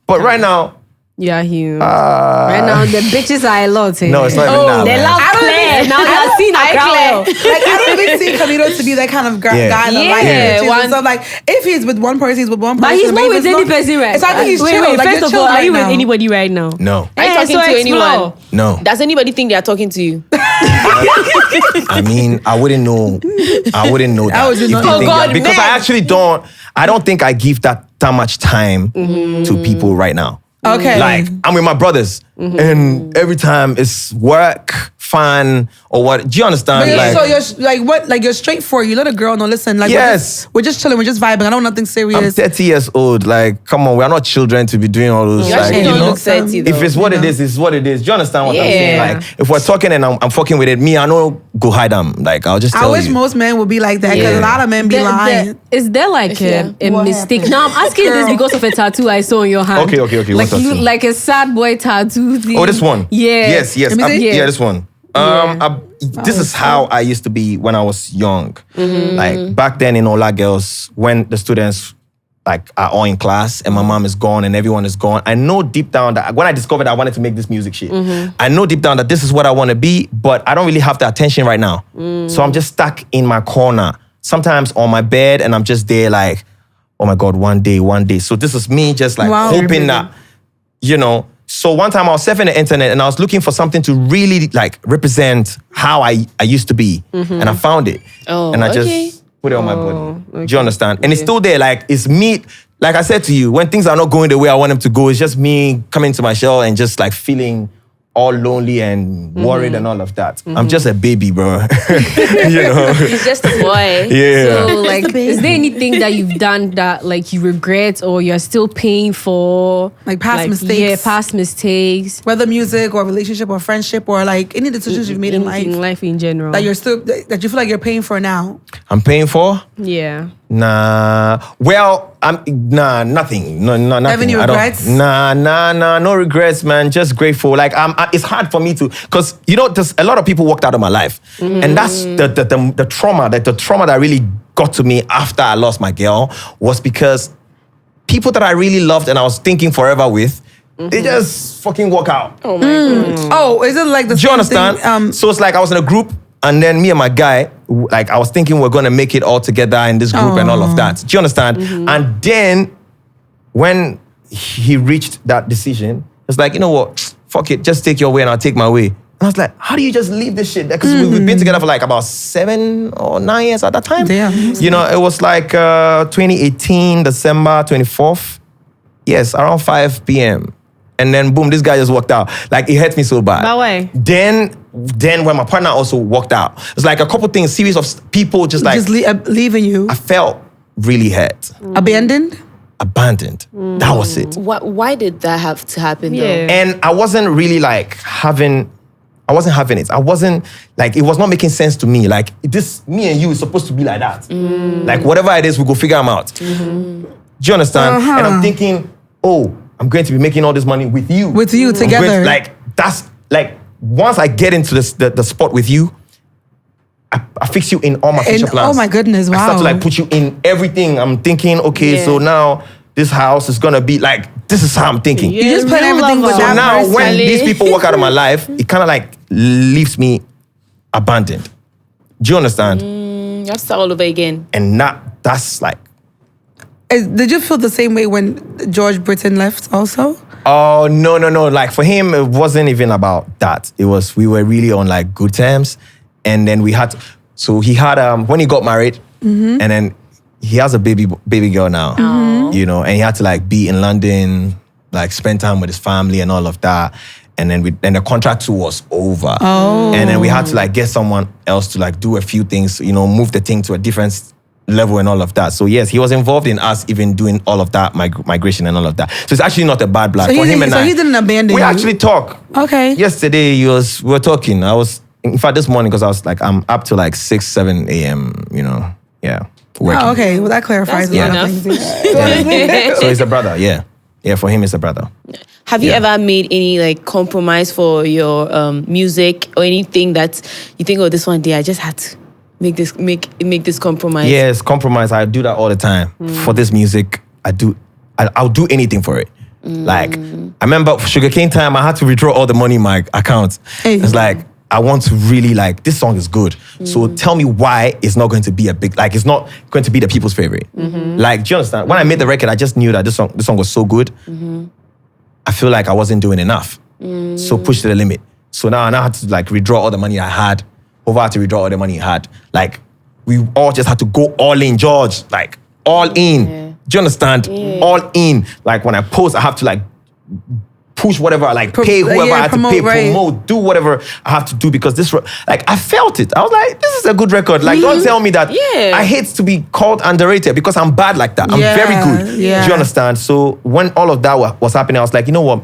But right now, Yeah, huge. Right now, the bitches are a lot. no, it's not even that. They man. love Claire. Now they're seeing a crowd. Like, I don't even see Camidoh to be that kind of guy Yeah. that Yeah, likes bitches one- and stuff. Like, if he's with one person, he's with one person. But he's not if with it's any person right So I think he's wait, chill. Wait, Like, first you're of chill all, are right you with now. anybody right now? No, Are you talking so to explore. anyone? no. Does anybody think they are talking to you? I mean, I wouldn't know that. would you if not they know? think Oh, that. God, Because man. I actually don't think I give that much time to people right now. Okay. Like, I'm with my brothers, and every time it's work, fun, or what. Do you understand? But Like, so you're like what? Like you're straightforward. You let a girl know. Listen, like Yes. we're just chilling. We're just vibing. I don't want nothing I'm serious. 30 years old. Like, come on, we are not children to be doing all those. You like, actually you don't know, look 30 though. if it's what it is, it's what it is. Do you understand what I'm saying? Yeah. Like, if we're talking and I'm fucking with it, me, I don't go hide them. Like, I'll just I tell wish you. most men would be like that because Yeah. a lot of men be lying. Is there like Yeah. a What mistake? happened? Now I'm asking Girl. this because of a tattoo I saw on your hand. Okay. What Like tattoo? like a sad boy tattoo thing. Oh, this one? Yeah. Yes. Let me see. Yeah, this one. This is how I used to be when I was young. Like back then in Ola Girls, when the students like are all in class and my mom is gone and everyone is gone, I know deep down that when I discovered I wanted to make this music shit, I know deep down that this is what I want to be, but I don't really have the attention right now. So I'm just stuck in my corner, sometimes on my bed, and I'm just there like, oh my God, one day. So this is me just like Wow. hoping that, So one time I was surfing the internet and I was looking for something to really like represent how I used to be. And I found it. Oh, and I okay. just put it on my body. okay. Do you understand? And it's still there. Like it's me, like I said to you, when things are not going the way I want them to go, it's just me coming to my shell and just like feeling all lonely and worried and all of that. I'm just a baby, bro. He's just a boy. Yeah. So like, is there anything that you've done that like you regret or you're still paying for? Like past mistakes? Yeah, past mistakes. Whether music or relationship or friendship or like any decisions you've made in life In life in general. that you're still that you feel like you're paying for now. I'm paying for? yeah. Nah. Well, nothing. No, nothing. Have any I don't- regrets? Nah. No regrets, man. Just grateful. Like, it's hard for me to, because there's a lot of people walked out of my life, and that's the trauma. The trauma that really got to me after I lost my girl was because people that I really loved and I was thinking forever with, they just fucking walk out. Oh my God. Oh, is it like the Do you same understand? thing? So it's like I was in a group, and then me and my guy, like I was thinking we're gonna make it all together in this group and all of that. Do you understand? And then when he reached that decision, it's like, you know what? Fuck it, just take your way and I'll take my way. And I was like, how do you just leave this shit? Because we've been together for like about 7 or 9 years at that time. Damn. It was like 2018, December 24th. Yes, around 5 p.m. And then boom, this guy just walked out. Like it hurt me so bad. But why? Then when my partner also walked out, it's like a couple things, series of people just like, Just leaving you. I felt really hurt, Abandoned? abandoned. That was it. Why did that have to happen though? Yeah. And I wasn't really like I wasn't having it. I wasn't like, it was not making sense to me. Like this, me and you is supposed to be like that. Like whatever it is, we go figure them out. Do you understand? And I'm thinking, oh, I'm going to be making all this money with you. With you I'm going together. to, like that's like once I get into the spot with you, I fix you in all my future plans. Oh my goodness, I start wow. to like put you in everything. I'm thinking, okay, Yeah. so now this house is gonna be like, this is how I'm thinking. Yeah, You just put real everything with lover. So that now person. when these people walk out of my life, it kind of like leaves me abandoned. Do you understand? You have to start all over again. And that's like, Did you feel the same way when George Britton left also? Oh, no. Like for him, it wasn't even about that. It was, we were really on like good terms. And then we had, so he had, when he got married, and then he has a baby girl now, you know, and he had to like be in London, like spend time with his family and all of that. And then the contract too was over. Oh. And then we had to like get someone else to like do a few things, you know, move the thing to a different level and all of that. So yes, he was involved in us even doing all of that, migration and all of that. So it's actually not a bad blood. So for him and I. So he didn't abandon you? We actually talk. Okay. Yesterday we were talking. In fact, this morning, because I was like, I'm up to like 6, 7 a.m., you know, working. Oh, okay. Well, that clarifies a lot of things. So he's a brother, yeah. Yeah, for him, it's a brother. Have you ever made any like compromise for your music or anything that you think, oh, this one day I just had to make this compromise? Yes, compromise. I do that all the time. For this music, I'll do anything for it. Like, I remember for Sugarcane time, I had to withdraw all the money in my account. Hey. It's like, I want to really like, this song is good. So tell me why it's not going to be it's not going to be the people's favorite. Like, do you understand? When I made the record, I just knew that this song was so good. I feel like I wasn't doing enough. So push to the limit. So now I had to like withdraw all the money I had. Over had to withdraw all the money he had. Like, we all just had to go all in, George. Like, all in. Yeah. Do you understand? Yeah. All in. Like, when I post, I have to like push whatever, like pay whoever I had to pay, promote, do whatever I have to do because this, like, I felt it. I was like, this is a good record. Like, don't tell me that. Yeah. I hate to be called underrated because I'm bad like that. I'm very good. Yeah. Do you understand? So when all of that was happening, I was like, you know what?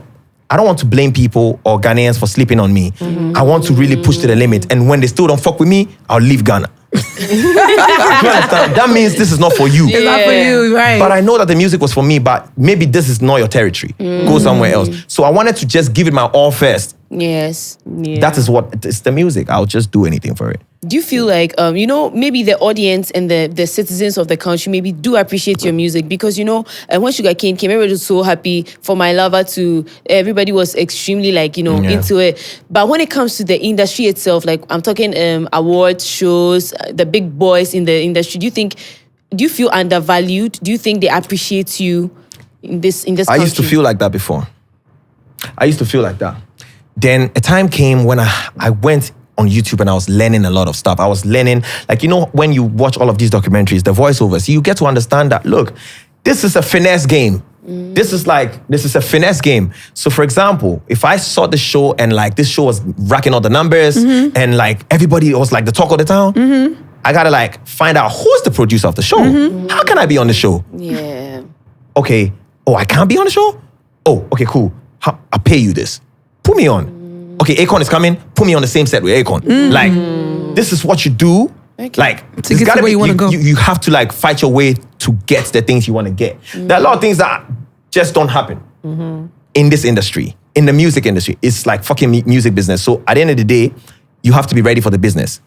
I don't want to blame people or Ghanaians for sleeping on me. I want to really push to the limit. And when they still don't fuck with me, I'll leave Ghana. You understand? That means this is not for you. It's not for you, right? But I know that the music was for me, but maybe this is not your territory. Go somewhere else. So I wanted to just give it my all first. Yes. Yeah. That is what, it's the music. I'll just do anything for it. Do you feel like, you know, maybe the audience and the citizens of the country maybe do appreciate your music? Because, you know, when Sugarcane came, everybody was so happy for my lover to, everybody was extremely like, you know, into it. But when it comes to the industry itself, like I'm talking awards, shows, the big boys in the industry, do you feel undervalued? Do you think they appreciate you in this country? I used to feel like that before. I used to feel like that. Then a time came when I went on YouTube and I was learning a lot of stuff. I was learning, like, you know, when you watch all of these documentaries, the voiceovers, you get to understand that, look, this is a finesse game. This is a finesse game. So for example, if I saw the show and like this show was racking all the numbers and like everybody was like the talk of the town, I gotta like find out who's the producer of the show. How can I be on the show? Yeah. Okay. Oh, I can't be on the show? Oh, okay, cool. I'll pay you this. Put me on. Okay, Akon is coming. Put me on the same set with Akon. Like, this is what you do. Okay. Like, to get to where you want to go. You have to like fight your way to get the things you want to get. There are a lot of things that just don't happen in this industry, in the music industry. It's like fucking music business. So at the end of the day, you have to be ready for the business.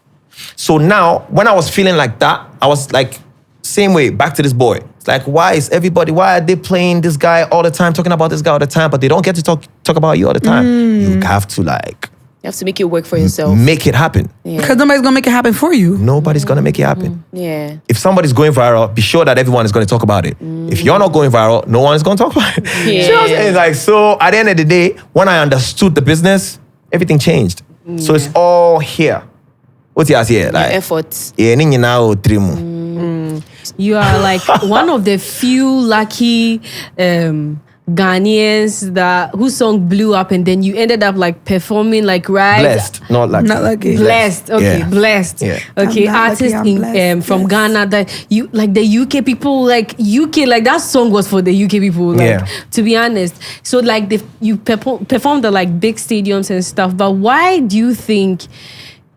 So now, when I was feeling like that, I was like, same way, back to this boy. It's like, why are they playing this guy all the time, talking about this guy all the time, but they don't get to talk about you all the time? You have to like... You have to make it work for yourself. Make it happen. Because nobody's going to make it happen for you. Nobody's going to make it happen. Yeah. If somebody's going viral, be sure that everyone is going to talk about it. If you're not going viral, no one is going to talk about it. Yeah. You know what I'm saying? Like, so at the end of the day, when I understood the business, everything changed. So it's all here. What's yours here? Like, efforts. You are like one of the few lucky Ghanaians whose song blew up and then you ended up like performing like blessed, not lucky. Not lucky. Blessed, okay, blessed. Yeah. Okay, artists from Ghana that you like the UK people, like that song was for the UK people, like to be honest. So like you performed at like big stadiums and stuff, but why do you think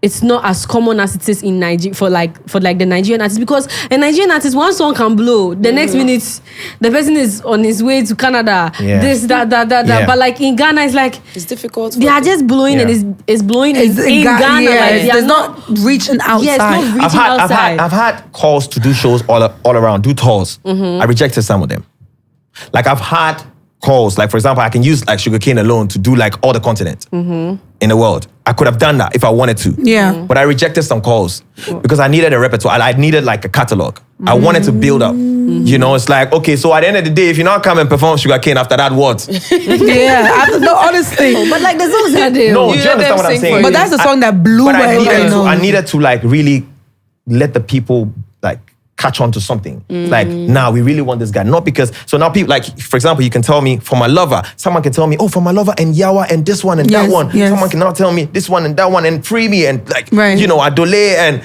it's not as common as it is in Nigeria for the Nigerian artists? Because a Nigerian artist, one song can blow. The next minute, the person is on his way to Canada. Yeah. This, that. But like in Ghana, it's like it's difficult. They are just blowing and it's blowing in Ghana. Yeah. Like they are not reaching outside. Yeah, it's not reaching outside. I've had calls to do shows all around, do tours. I rejected some of them. Like I've had calls, like for example, I can use like Sugarcane alone to do like all the continents in the world. I could have done that if I wanted to. But I rejected some calls because I needed a repertoire. I needed like a catalog. I wanted to build up. You know, it's like, okay, so at the end of the day, if you not come and perform Sugarcane after that, what? No, honestly. But like the songs that they No, do you understand what I'm saying? But that's the song that blew But my I needed to like really let the people like catch on to something. Like, we really want this guy. Not because, so now people, like, for example, you can tell me For My Lover. Someone can tell me, oh, For My Lover and Yawa and this one and that one. Someone can now tell me this one and that one and Free Me and like, you know, Adole. And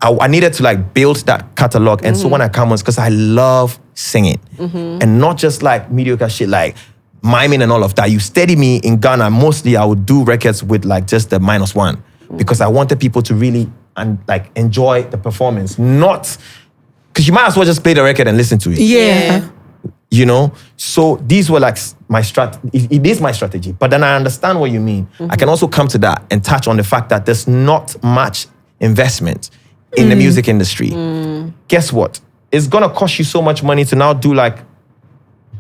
I needed to like build that catalog. And so when I come on, because I love singing. And not just like mediocre shit, like miming and all of that. You steady me in Ghana, mostly I would do records with like just the -1. Because I wanted people to really like enjoy the performance. Not... Because you might as well just play the record and listen to it. Yeah. You know? So these were like my it is my strategy. But then I understand what you mean. I can also come to that and touch on the fact that there's not much investment in the music industry. Guess what? It's going to cost you so much money to now do like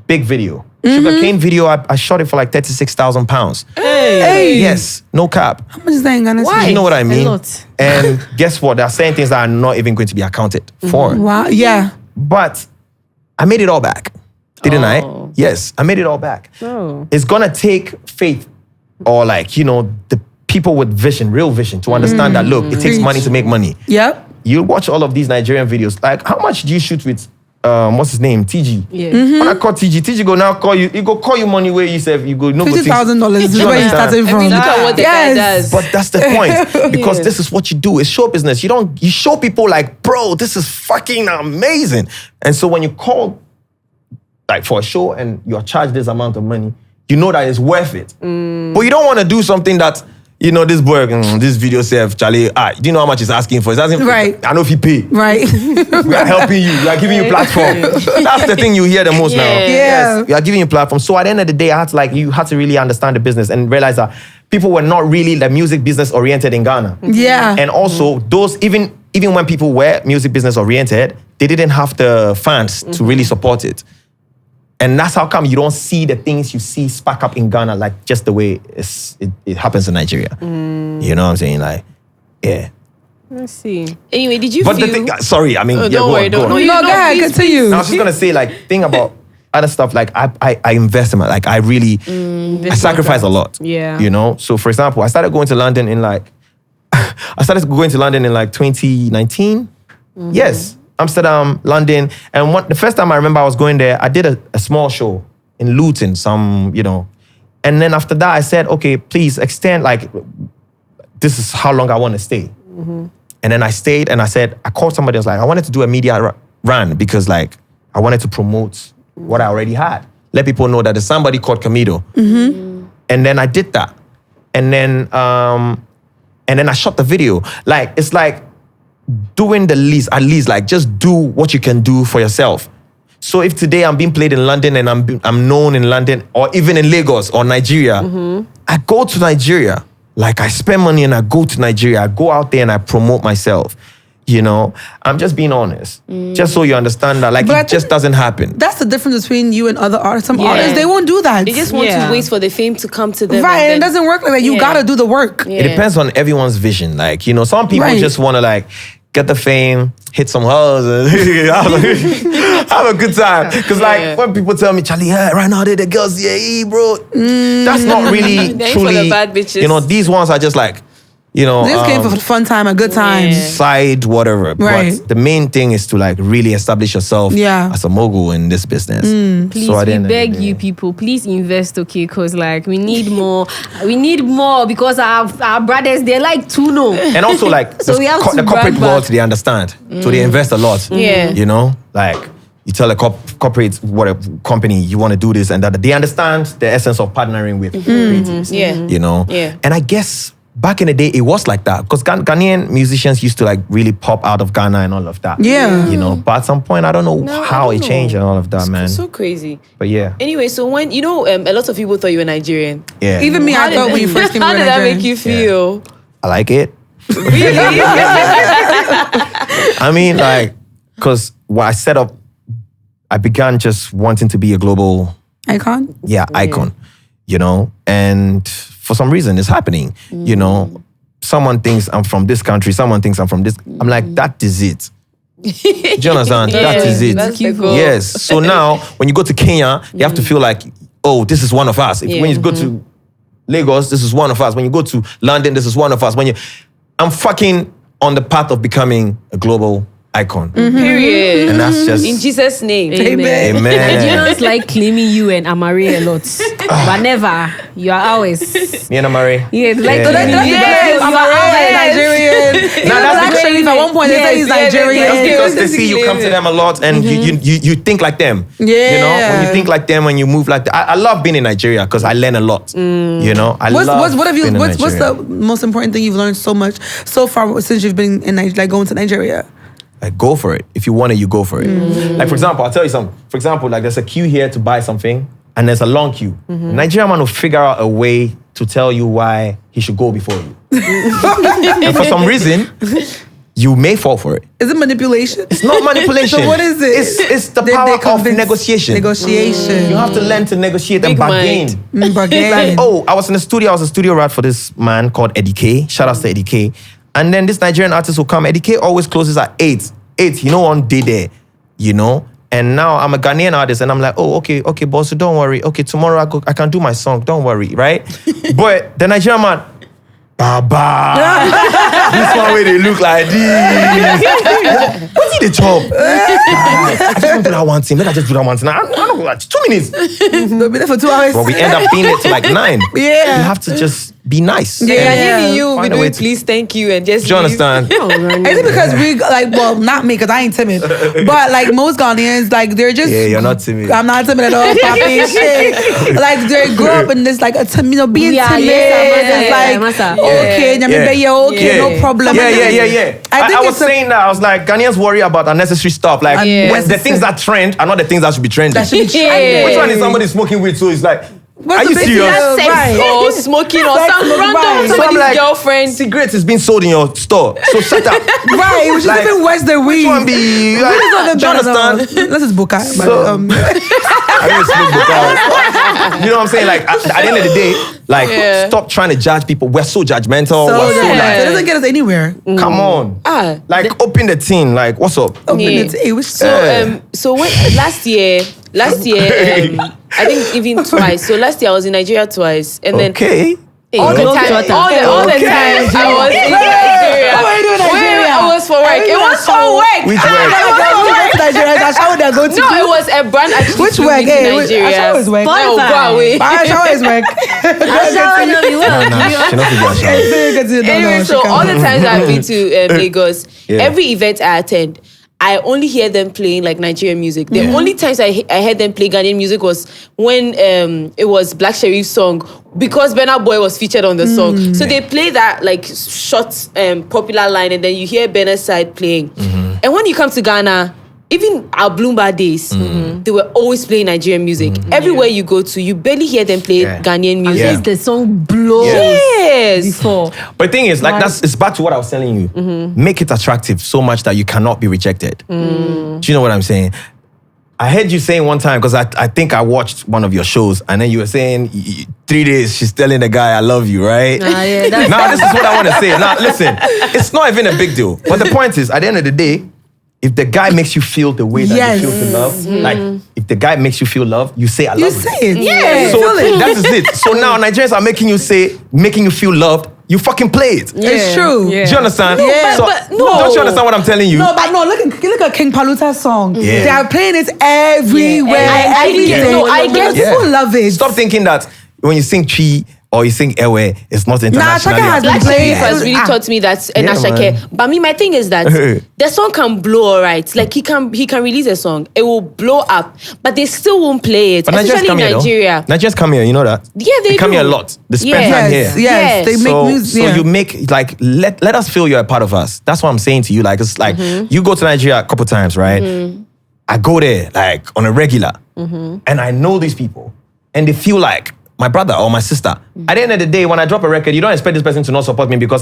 big video. Sugarcane video, I shot it for like £36,000. Hey. Yes, no cap. How much is that in Ghana? Why? You know what I mean? A lot. And guess what? There are certain things that are not even going to be accounted for. Wow. Yeah. But I made it all back, didn't I? Yes, I made it all back. It's gonna take faith or like, you know, the people with vision, real vision, to understand that, look, it takes money to make money. Yep. You watch all of these Nigerian videos. Like, how much do you shoot with, what's his name? TG. Yeah. When I call TG go now call you, he go call you money where you say, you go, no go $50,000 is where you started from. I mean, look at what the guy does. But that's the point. Because this is what you do. It's show business. You show people like, bro, this is fucking amazing. And so when you call like for a show and you're charged this amount of money, you know that it's worth it. But you don't want to do something that, you know, this boy, this video says, Charlie, do you know how much he's asking for? He's asking for, I know if he pay. Right. We are helping you. We are giving you platform. That's the thing you hear the most now. Yes. We are giving you platform. So at the end of the day, you had to really understand the business and realize that people were not really the music business oriented in Ghana. Yeah. And also those, even when people were music business oriented, they didn't have the funds to really support it. And that's how come you don't see the things you see spark up in Ghana like just the way it happens in Nigeria. You know what I'm saying? Like, yeah. Let's see. Anyway, did you But feel... the thing, sorry, I mean, don't worry, go on. No, go ahead, continue. I was just gonna say, like, thing about other stuff, like I invest in my, like I really, I sacrifice a lot. Yeah. You know? So for example, I started going to London in like 2019. Yes. Amsterdam, London. And the first time I remember I was going there, I did a small show in Luton, you know. And then after that, I said, okay, please extend, like, this is how long I want to stay. And then I stayed and I called somebody, I was like, I wanted to do a media run because like, I wanted to promote what I already had. Let people know that there's somebody called Camidoh. And then I did that. And then I shot the video. Like, it's like, doing the least, at least like just do what you can do for yourself. So if today I'm being played in London and I'm known in London or even in Lagos or Nigeria, I go to Nigeria. Like I spend money and I go to Nigeria. I go out there and I promote myself. You know, I'm just being honest. Just so you understand that, like, it just doesn't happen. That's the difference between you and other artists. Some artists, they won't do that. They just want to wait for the fame to come to them. Right, and it doesn't work like that. You gotta do the work. It depends on everyone's vision. Like, you know, some people just want to like get the fame, hit some hoes, and have a good time. Because like when people tell me, Charlie, right now they're the girls, bro. That's not really truly. For the bad bitches. You know, these ones are just like, you know, this came for a fun time, a good time. Side, whatever. Right. But the main thing is to like really establish yourself as a mogul in this business. Please, we beg you people, please invest, okay? Because like we need more. We need more because our brothers, they're like Tuno. And also like So we have to the corporate brag world, back. they understand. So they invest a lot. You know, like you tell a corporate company you want to do this and that. They understand the essence of partnering with creatives. You know? And I guess back in the day, it was like that because Ghanaian musicians used to like really pop out of Ghana and all of that. You know, but at some point, I don't know how it changed and all of that, man. So crazy. But yeah. Anyway, so when, you know, a lot of people thought you were Nigerian. Yeah. Even me, I thought when you first came How to did that Nigeria. make you feel? I like it. Really? I mean, like, because when I set up, I began just wanting to be a global Icon? icon, you know, and for some reason it's happening, you know. Someone thinks I'm from this country, someone thinks I'm from this. I'm like, that is it. Do you understand? That is it. That's the goal. Yes. So now, when you go to Kenya, you have to feel like, oh, this is one of us. When you go to Lagos, this is one of us. When you go to London, this is one of us. I'm fucking on the path of becoming a global icon. Period. And that's just... In Jesus' name. Amen. Amen. Nigerians like claiming you and Amari a lot, but never. You are always. Me and Amari. Yeah, like Yes, Nigerian. Nah, that's Actually, if at one point they say he's Nigerian. That's because they see you come to them a lot and you think like them. Yeah. You know, when you think like them, when you move like that. I love being in Nigeria because I learn a lot. You know, what's the most important thing you've learned so far since you've been in Nigeria, like going to Nigeria? Like, go for it. If you want it, you go for it. Like, for example, I'll tell you something. For example, like there's a queue here to buy something and there's a long queue. Nigerian man will figure out a way to tell you why he should go before you. And for some reason, you may fall for it. Is it manipulation? It's not manipulation. So what is it? It's the power of negotiation. Negotiation. You have to learn to negotiate and bargain. Bargain. Like, I was a studio rat for this man called Eddie K. Shout out to Eddie K. And then this Nigerian artist will come. Eddie K always closes at 8. 8, you know, one day there, you know? And now I'm a Ghanaian artist and I'm like, oh, okay, boss, so don't worry. Okay, tomorrow I can do my song, don't worry, right? But the Nigerian man, Baba. This one way they look like this. What's the job? I just want to do that one thing. Let I just do that one thing. I don't go like 2 minutes. They'll be there for 2 hours. But we end up being there to like 9. Yeah. You have to just be nice. Yeah, you Find be a way doing please, thank you, and just Do you leave. understand? Is it because we not me, because I ain't timid, but like most Ghanaians, like they're just You're not timid. I'm not timid at all, papi. Shit. Like they grew up in this like being timid. It's like okay, no problem. Yeah. I was saying that I was like Ghanaians worry about unnecessary stuff. Like when the things that trend are not the things that should be trending. Which one is somebody smoking weed? So it's like. Are you serious? Sex or smoking or some random somebody's girlfriend. Cigarettes is being sold in your store. So shut up. Right, which is even worse than weed. Which one be? Do you understand? This is Buka. So, I don't smoke Buka. You know what I'm saying? Like at the end of the day, stop trying to judge people. We're so judgmental. It doesn't get us anywhere. Come on. Like open the tin. Like what's up? Open the tin. So last year, I think even twice. So last year I was in Nigeria twice, and then all the times I was in Nigeria. What were you doing in Nigeria? It was for work. It was for work. Which work? No, it was a brand actually. Which work? In Nigeria. Ashawo is work. No, go away. Ashawo is work. Anyway, so all the times I've been to Lagos, every event I attend, I only hear them playing like Nigerian music. The only times I heard them play Ghanaian music was when it was Black Sherif's song, because Burna Boy was featured on the song. So they play that like short popular line, and then you hear Burna's side playing. And when you come to Ghana, even our Bloomberg days, they were always playing Nigerian music. Everywhere you go to, you barely hear them play Ghanaian music. Unless the song blows. Yes. Before. But the thing is, like it's back to what I was telling you. Make it attractive so much that you cannot be rejected. Do you know what I'm saying? I heard you saying one time, because I think I watched one of your shows, and then you were saying 3 days she's telling the guy I love you, right? Now this is what I want to say. Now listen, it's not even a big deal. But the point is, at the end of the day, if the guy makes you feel the way that you feel to love, like if the guy makes you feel love, you say I love you. You say it. Yeah. So that is it. So now Nigerians are making you feel loved. You fucking play it. It's true. Do you understand? Yeah. But don't you understand what I'm telling you? No, but no, look at King Paluta's song. Yeah. They are playing it everywhere. I get people love it. Stop thinking that when you sing Chi or you sing Ewe, it's not international. Nah, Shaka has been Black playing. has really taught me that Nashake. But me, my thing is that the song can blow alright. Like he can release a song, it will blow up, but they still won't play it. But especially in Nigeria. Nigerians come here, you know that? Yeah, they come do. here a lot. They spend time here. Yes, they make music. So you make like let us feel you're a part of us. That's what I'm saying to you. Like it's like you go to Nigeria a couple times, right? I go there like on a regular, and I know these people, and they feel like my brother or my sister. At the end of the day, when I drop a record, you don't expect this person to not support me, because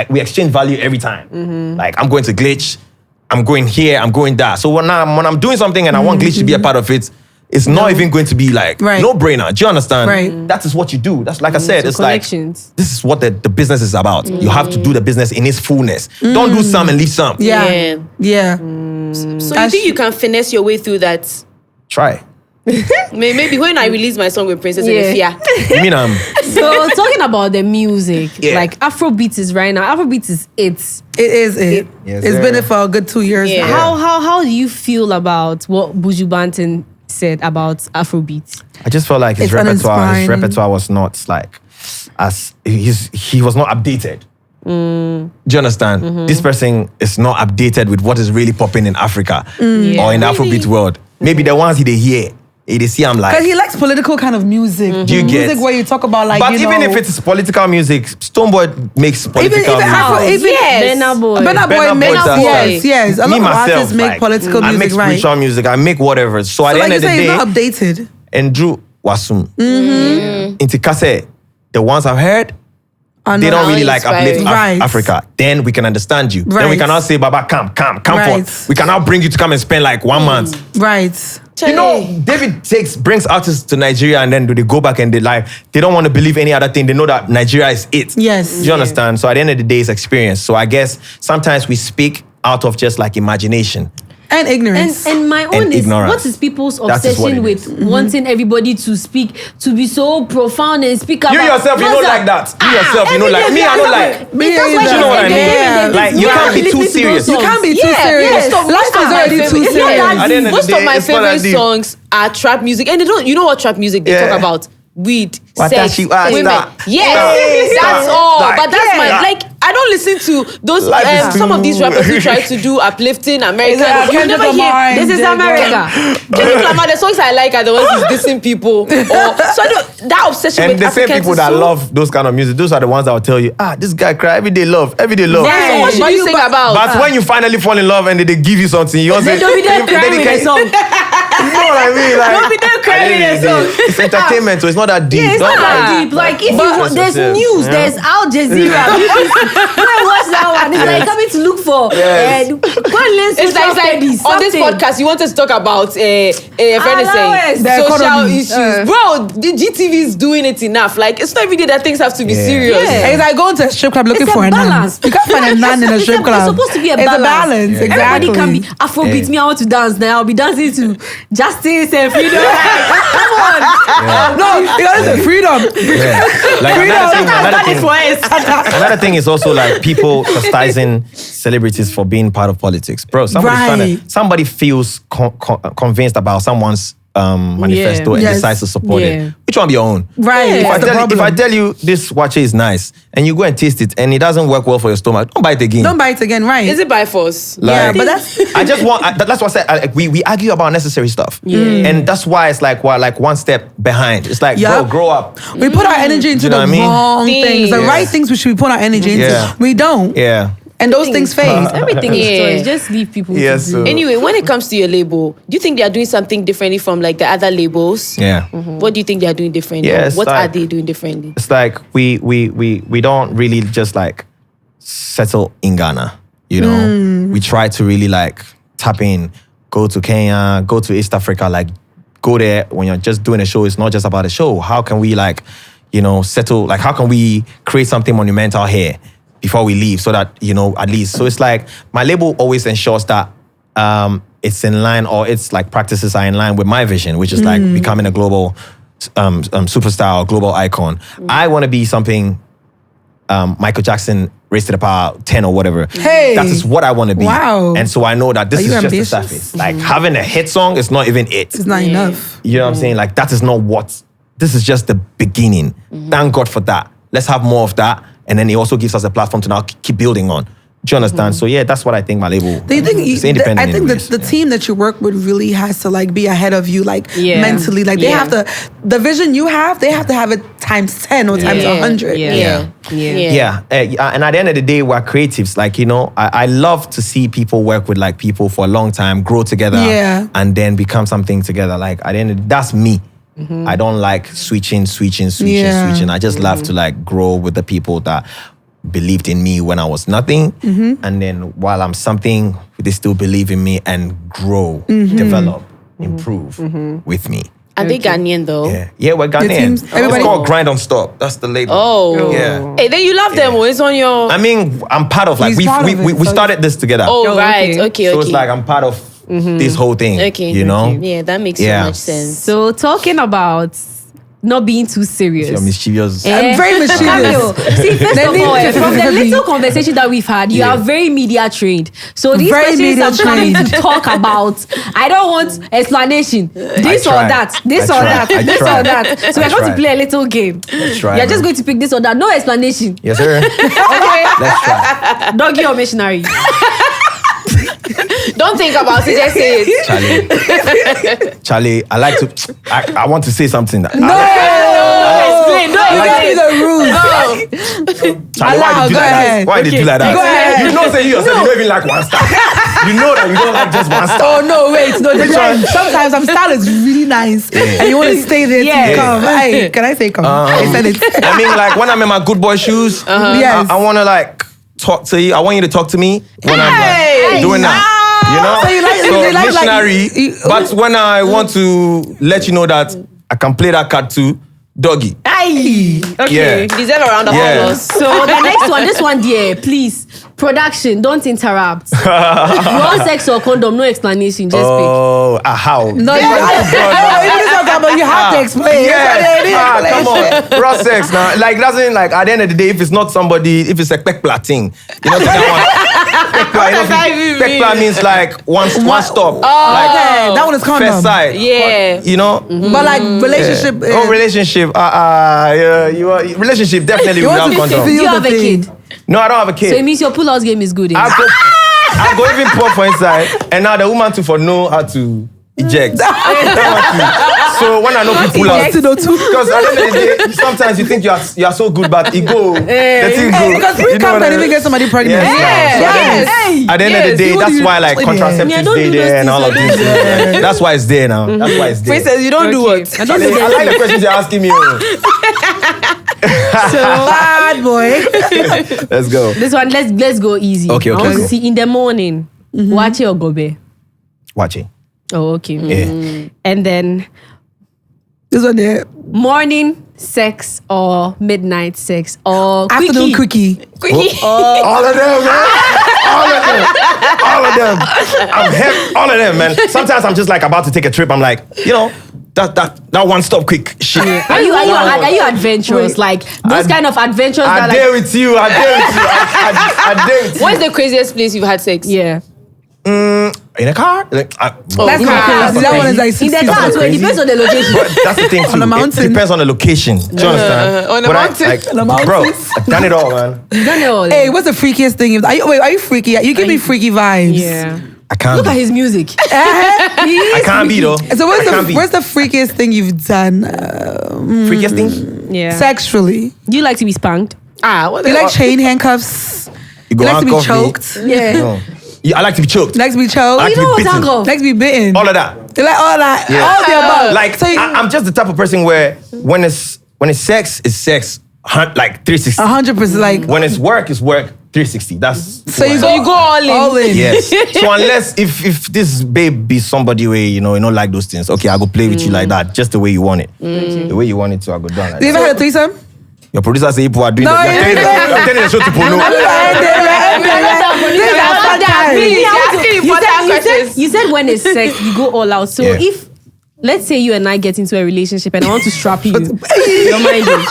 we exchange value every time. Like I'm going to Glitch, I'm going here, I'm going there. So when I'm doing something and I want Glitch to be a part of it, it's not even going to be like Right. no brainer. Do you understand? Right. That is what you do. That's like I said, So it's like connections. this is what the business is about. You have to do the business in its fullness. Don't do some and leave some. Yeah. Yeah. So you think you can finesse your way through that? Try. Maybe when I release my song with Princess Yeah. and Efia. You mean So talking about the music, Yeah. like Afrobeat is right now. Afrobeat is it. It is it. Yes, It's sir. been it for a good 2 years Yeah. now. How do you feel about what Buju Banton said about Afrobeat? I just felt like his It's repertoire uninspiring. was not like as he was not updated. Do you understand? This person is not updated with what is really popping in Africa or in the Afrobeat world. Maybe the ones they hear, they see I'm like. Because he likes political kind of music. Do you get? Music where you talk about like, But you even know, if it's political music, Stoneboy makes political even music. Yes. Burna Boy. Burna Boy Burna makes, Boy does yes, that. yes. A lot Me of myself, artists make like, political I music, make right? spiritual music. I make whatever. So at So the like end you of the say, day, it's not updated. and Drew Wasum, into Kase, the ones I've heard, they don't really like uplift inspiring. Right. Africa. Then we can understand you. Then we Right. can now say, Baba, come Right. forth. We can now bring you to come and spend like 1 month. Right. You know, David brings artists to Nigeria and then they go back and they don't want to believe any other thing. They know that Nigeria is it. Yes. Do you understand? So at the end of the day, it's experience. So I guess sometimes we speak out of just like imagination. And ignorance. And my own And is ignorance. what is people's That is what obsession it with is. wanting everybody to speak, to be so profound and speak about. You yourself, you What's know like that. You yourself, you know like me. I know like. Me That's why either. she's You know what I mean? entertaining. Like, you can't be too serious. You can't be too Yeah, serious. most of- Life most of is my already favorite- too it's not serious. that At the end of the Most day, of my it's not that favorite deep. songs are trap music, and they don't. You know what trap music they Yeah. talk about? Weed, Watashi sex, wa women. star. Yes, that's all. Like, But that's my yeah. like. I don't listen to those. Life is Some of these too- rappers who try to do uplifting American. Is it You never Kendrick hear. Lamar? This is America. Kendrick Lamar, the songs I like are the ones who's dissing people. So I don't, that obsession And with the same Africans people is that so- love those kind of music, those are the ones that will tell you, this guy cry everyday love, everyday love. Right. So what should But you you- sing but- about? But when you finally fall in love and they give you something, you want to They don't be there then crying they with can- the song. You know what I mean? Like, Don't be there crying at with the the end of the day, it's entertainment, so it's not that deep. Yeah, it's not Don't that worry. deep. Like if But- you, there's Yeah. news, Yeah. there's Al Jazeera. When I watch that one, it's like coming to look for. Yes. Go and learn It's social like studies, on this something. podcast, you want us to talk about friend is saying The social economy. issues. Bro, the GTV is doing it enough. Like it's not every day that things have to be Yeah. serious. Yeah. It's like going to a strip club looking It's for a a nun. balance. You can't find a nun in a strip club. It's supposed to be a It's balance. a balance, Yeah. exactly. Everybody can be Afrobeat. Yeah. Me, I want to dance now. I'll be dancing to justice and freedom. Come on. No, because it's freedom. Yeah. Like Freedom. another thing is also like people chastising celebrities for being part of politics. Bro, Right. somebody feels convinced about someone's manifesto and Yes. decides to support Yeah. it. Which one be your own? Right. Yeah. If That's the I problem. tell you this watch is nice and you go and taste it and it doesn't work well for your stomach, don't buy it again. Don't buy it again, right? Is it by force? Yeah, Like, but that's I just want. That's what I said. We argue about necessary stuff, and that's why it's like one step behind. It's like, Yeah. bro, grow up. we put our energy into You know the what I mean? wrong things. The Yeah. right things we should be putting our energy into. Yeah. We don't. Yeah. And those things fade. Everything is Yeah. choice. Just leave people Yes, to do. so- Anyway, when it comes to your label, do you think they are doing something differently from like the other labels? Yeah. What do you think they are doing differently? Yeah, it's What like- are they doing differently? It's like we don't really just like settle in Ghana. You know, we try to really like tap in, go to Kenya, go to East Africa, like go there when you're just doing a show. It's not just about a show. How can we like, settle? Like, how can we create something monumental here before we leave, so that at least. So it's like my label always ensures that it's in line, or it's like practices are in line with my vision, which is like becoming a global superstar or global icon. I want to be something Michael Jackson raised to the power 10 or whatever. Hey. That is what I want to be. Wow. And so I know that this Are is you just ambitious? the surface. Like having a hit song is not even it. It's not enough. You know what I'm saying? Like that is not what, this is just the beginning. Thank God for that. Let's have more of that. And then it also gives us a platform to now keep building on. Do you understand? So yeah, that's what I think my label Do you think is independent. I think in that ways. the team that you work with really has to like be ahead of you, like Yeah. mentally. Like they Yeah. have to, the vision you have, they have to have it times 10 or times Yeah. 100. Yeah. Yeah. And at the end of the day, we're creatives. Like, I love to see people work with like people for a long time, grow together, Yeah. and then become something together. Like at the end of the day, that's me. I don't like switching. Yeah. I just love to like grow with the people that believed in me when I was nothing. And then while I'm something, they still believe in me and grow, develop. improve with me. Are they Ghanaian though? Yeah, we're Ghanaian. everybody- It's called Grind on Stop. That's the label. Oh. Yeah. Hey, then you love them. It's on your. I mean, I'm part of like He's part of we it, so- started this together. Oh, right. okay. Okay. So it's like I'm part of this whole thing. Okay. You know? Yeah, that makes so Yeah. much sense. So talking about not being too serious. You're mischievous. I'm very mischievous. Camidoh, see, first of all, from the little conversation that we've had, you Yeah. are very media trained. So these Very questions media I'm coming trained. to talk about, I don't want explanation. This or tried. that, this I or tried. that, I this or tried. that. So I we're going to tried. play a little game. Let's try, You're just man. going to pick this or that. No explanation. Yes, sir. Okay. Let's try. Doggy or missionary? Don't think about it. Just say it. Charlie, I like to. I want to say something. Explain. No, You gave me the rules. Charlie, why Allow, did you do go like ahead. that? Why did you do like that? Go ahead. You know, say you yourself, you don't even like one star. You know that you don't like just one star. Oh no, wait, no. Which one? Sometimes some style is really nice, and you want to stay there till you Yeah. come. Hey, can I say come? I said it. I mean, like when I'm in my good boy shoes, Yes. I want to like talk to you. I want you to talk to me when I'm Hey. like, doing that. You know, So you like- so you like- missionary. like- but when I want to let you know that I can play that card too, doggy. Aye. Okay. Yeah. You deserve a round of Yeah. applause. So the next one, this one, dear, please. Production, don't interrupt. You want sex or condom? No explanation, just pick. Oh, how? No, you have to explain. Come on, raw sex now. Like doesn't like at the end of the day, if it's not somebody, if it's a pekpla thing, you know, so that one. Pekpla means like one stop. Okay, that one is condom. First side. Yeah. You know. But like relationship. Oh, relationship. Yeah, you are relationship definitely You want without to condom. Do you have a the thing. kid? No, I don't have a So it kid. means your pull-out game is good. Eh? I go even pour for inside, and now the woman too for know how to eject. So when I know people out, Eject to know too. because at the end of the day, sometimes you think you are so good, but it go, the thing go. Because we You know can't what I even mean? get somebody pregnant. Yes, Yes. At the end of the day, that's why like contraceptives Yeah, don't stay do those there and all of things. this. That's why it's there now. That's why it's there. Princess, you don't do what? I don't I do like the questions you're asking me. Oh. Bad boy. Let's go. This one, let's go easy. Okay, I want to go. see in the morning. Wache or gobe? Watching. Oh, okay. Yeah. And then This one there. morning sex or midnight sex or Afternoon quickie. quickie. All of them, man. All of them. All of them. All of them, man. Sometimes I'm just like about to take a trip. I'm like, you know, that one stop quick shit. Are you adventurous? Like those kind of adventures I that dare like with you. I dare with you. I dare with you. What's the craziest place you've had sex? yeah. In a car? Like, That's in not the car. crazy. That one is like In the 60. car, so it depends on the location. But that's the thing too. On the mountain. It depends on the location. Do you understand? on the But mountain. On the mountain. Bro, I've done it all, man. You don't know. Hey, what's the freakiest thing? Are you freaky? You give me freaky vibes. Yeah. I can't. Look be. at his music. I can't be though. So I can't be. what's the freakiest thing you've done freakiest thing? Yeah. sexually? Do you like to be spanked? What You like chain handcuffs? You go You like to be handcuff me. choked? Yeah. No. Yeah, I like to be choked. You like to be choked? I like You to know be what, bitten. Uncle? Like to be bitten? All of that. You like all that? Yeah. All the above. Like So I'm just the type of person where when it's sex, it's sex. Like 360. 100% like. When it's work 360. That's So who you I am. go all in. All in. Yes. So unless if this babe be somebody where you don't like those things, okay, I go play with you like that, just the way you want it. The way you want it to, I go down. Like You that. ever had a threesome? Your producer say people are doing No, that. you didn't. I'm telling the show to Polo. You said when it's sex, you go all out. So Yeah. if, let's say you and I get into a relationship and I want to strap you, your mind is.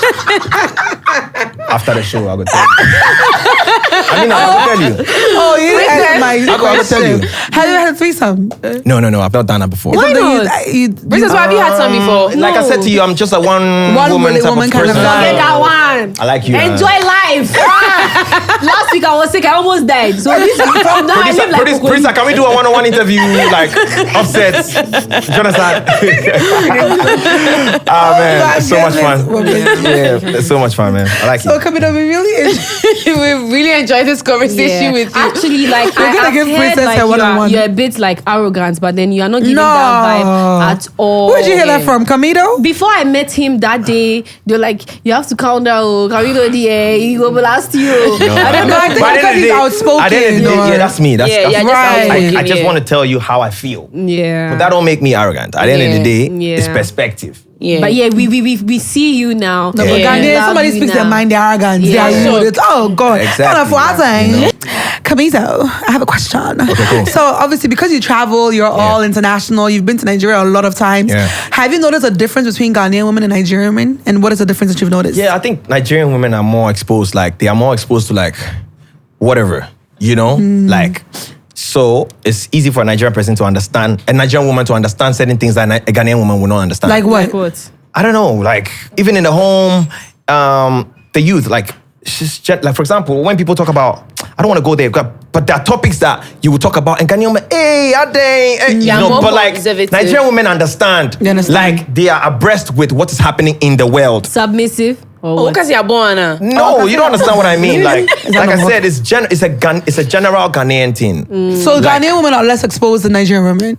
After the show, I go tell you. I mean, I go tell you. Oh, you answered my I go tell you. Have you had a threesome? No, I've not done that before. Why not? Princess, why have you had some before? Like I said to you, I'm just a one woman type woman of kind of person. guy. Forget that one. I like you. Enjoy life. Last week I was sick. I almost died. So this from now I live like Producer, can we do a one-on-one interview like offset? Do you understand? Ah man, my it's so much fun. goodness. Yeah, it's so much fun, man. I like So it. Camidoh, we really enjoyed this conversation with you. Actually, like We're gonna I've give heard Princess like her one-on-one. you're a bit like arrogant, but then you are not giving No. that vibe at all. Where'd you hear that from? Camidoh? Before I met him that day, they're like, you have to calm down. Camidoh, he go blast you. I don't know. I think But at the end because of the he's day- outspoken. At the end of the day, yeah, that's me. That's just Right. I just want to tell you how I feel. Yeah. But that don't make me arrogant. At the end of the day, Yeah. it's perspective. Yeah. But yeah, we see you now. No, but Yeah. Ghanaian, Love somebody you speaks now. their mind, they're arrogant. Yeah. They're rude. It's, oh, God. Exactly. Kind of what I'm You know? saying. Camidoh, I have a question. Okay, cool. So obviously, because you travel, you're all international. You've been to Nigeria a lot of times. Yeah. Have you noticed a difference between Ghanaian women and Nigerian women? And what is the difference that you've noticed? Yeah, I think Nigerian women are more exposed. Like they are more exposed to like whatever, you know, like. So it's easy for a Nigerian person to understand, a Nigerian woman to understand certain things that a Ghanaian woman will not understand. Like what? Like what? I don't know, like even in the home, the youth, like for example, when people talk about, I don't want to go there, but there are topics that you will talk about, and Ghanaian women, hey, you Yeah, know, more but like conservative. Nigerian women understand, They understand. like they are abreast with what is happening in the world. Submissive or Oh, what? because you're born. No, you don't understand what I mean. Like I said, it's a general Ghanaian thing. So Like- Ghanaian women are less exposed than Nigerian women?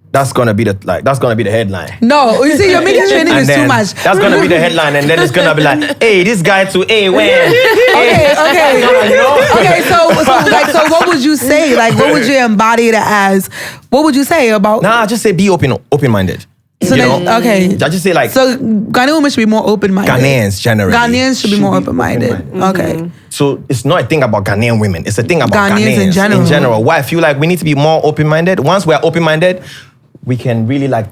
That's gonna be the headline. No, you see, your media training And is then too much. That's gonna be the headline, and then it's gonna be like, hey, this guy to hey, when? Okay. You know? Okay, so what would you say? Like, what would you embody it as? What would you say about? Nah, just say be open-minded. So you then, know? okay. I just say like So Ghanaian women should be more open-minded. Ghanaians generally. Ghanaians should be more open-minded. Okay. So it's not a thing about Ghanaian women. It's a thing about Ghanaians Ghanaians in general. Why I feel like we need to be more open-minded. Once we're open-minded, we can really like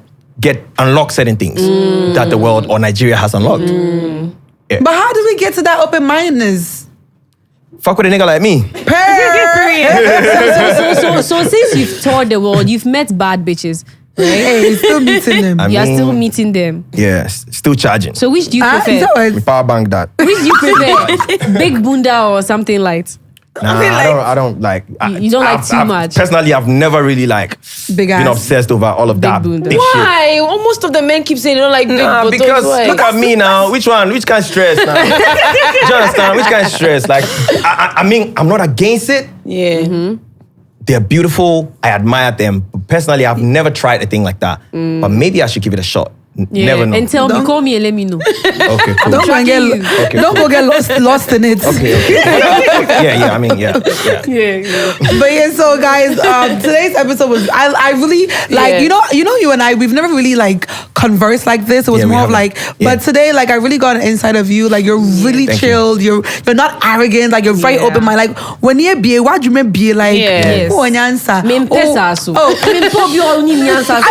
unlock certain things that the world or Nigeria has unlocked. Yeah. But how do we get to that open-mindedness? Fuck with a nigga like me. So since you've toured the world, you've met bad bitches, right? Hey, you're still meeting them. I You're mean, still meeting them. Yeah, still charging. So which do you Is prefer? that what- We power bank that. Which do you prefer? Big bunda or something light? Nah, I don't like. You don't like too much? Personally, I've never really like Big been ass. obsessed over all of that bunda. big shit. Why? Most of the men keep saying they don't like big Nah, buttons. because Why? look at me now. Which kind of stress now? Do you understand? Which kind of stress? Like, I mean, I'm not against it. Yeah. They're beautiful. I admire them. But personally, I've never tried a thing like that. But maybe I should give it a shot. Yeah. Never know. And tell me, Don't- call me and let me know. Okay, cool. Don't go and get, Tracking you. Okay, don't go get lost in it. Okay. Yeah. I mean, yeah. But yeah, so guys, today's episode was I really like Yeah. you and I, we've never really like conversed like this. It was Yeah, we more of haven't. like, Yeah. but today like I really got an insight of you. Like you're really Thank you. chilled. You're not arrogant. Like you're very Yeah. open minded. Like when you be, why do you be like? Yes. Oh, answer. Me mpesa so. Me mpo bi o ni mi answer.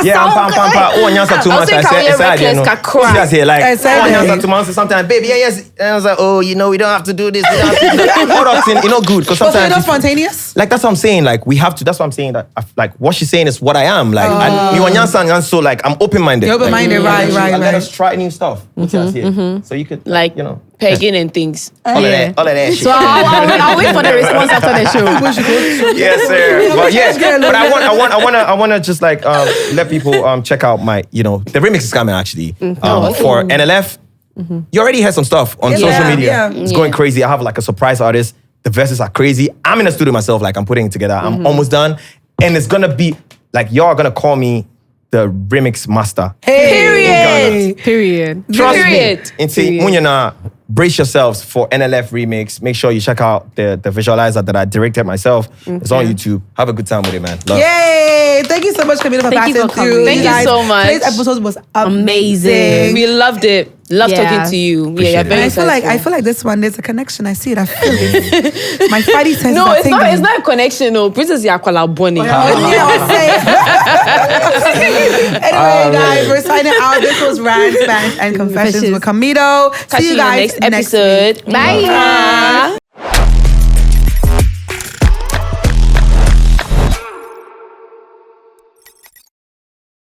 Yeah, I'm pam. Oh, nyansa too I much. think I I'll said, be reckless, kakra. just here like, I said oh, that. nyansa too much. Sometimes, baby, yes. And I was like, oh, you know, we don't have to do this. We don't have to do that. All that thing, you know, good. Because So you're sometimes, not you- spontaneous. like that's what I'm saying. Like we have to. That's what I'm saying. That like what she's saying is what I am. Like you are nyansa, so like I'm open-minded. You're open-minded, Like, right. Let us try new stuff. So you could Like, you know, pegging and things. all of that shit. So I'll wait for the response after the show. Yes, sir. But yeah, but I want to just like let people check out my, you know, the remix is coming actually for NLF. You already had some stuff on social media. yeah. It's going crazy. I have like a surprise artist. The verses are crazy. I'm in the studio myself, like I'm putting it together. I'm almost done, and it's gonna be like y'all are gonna call me the remix master. Period. Period. Trust Period. me. Inti, Munyana, brace yourselves for NLF remix. Make sure you check out the visualizer that I directed myself. It's on YouTube. Have a good time with it, man. Love. Yay! Thank you so much, Camidoh, for Thank you passing for coming. through. Thank you guys. so much. Today's episode was Amazing. amazing. We loved it. Love Yeah. talking to you. Appreciate You're it. very And I feel like this one, there's a connection. I see it. I feel it. My spidey senses No, are it's not. tingling. It's not a connection. No, Princess Yakwala Bonnie. Yeah, I'll say. Anyway, guys, we're signing out. This was Rants, Bants, and Confessions with Camidoh. Catch See you you in the guys next next week. episode. Bye.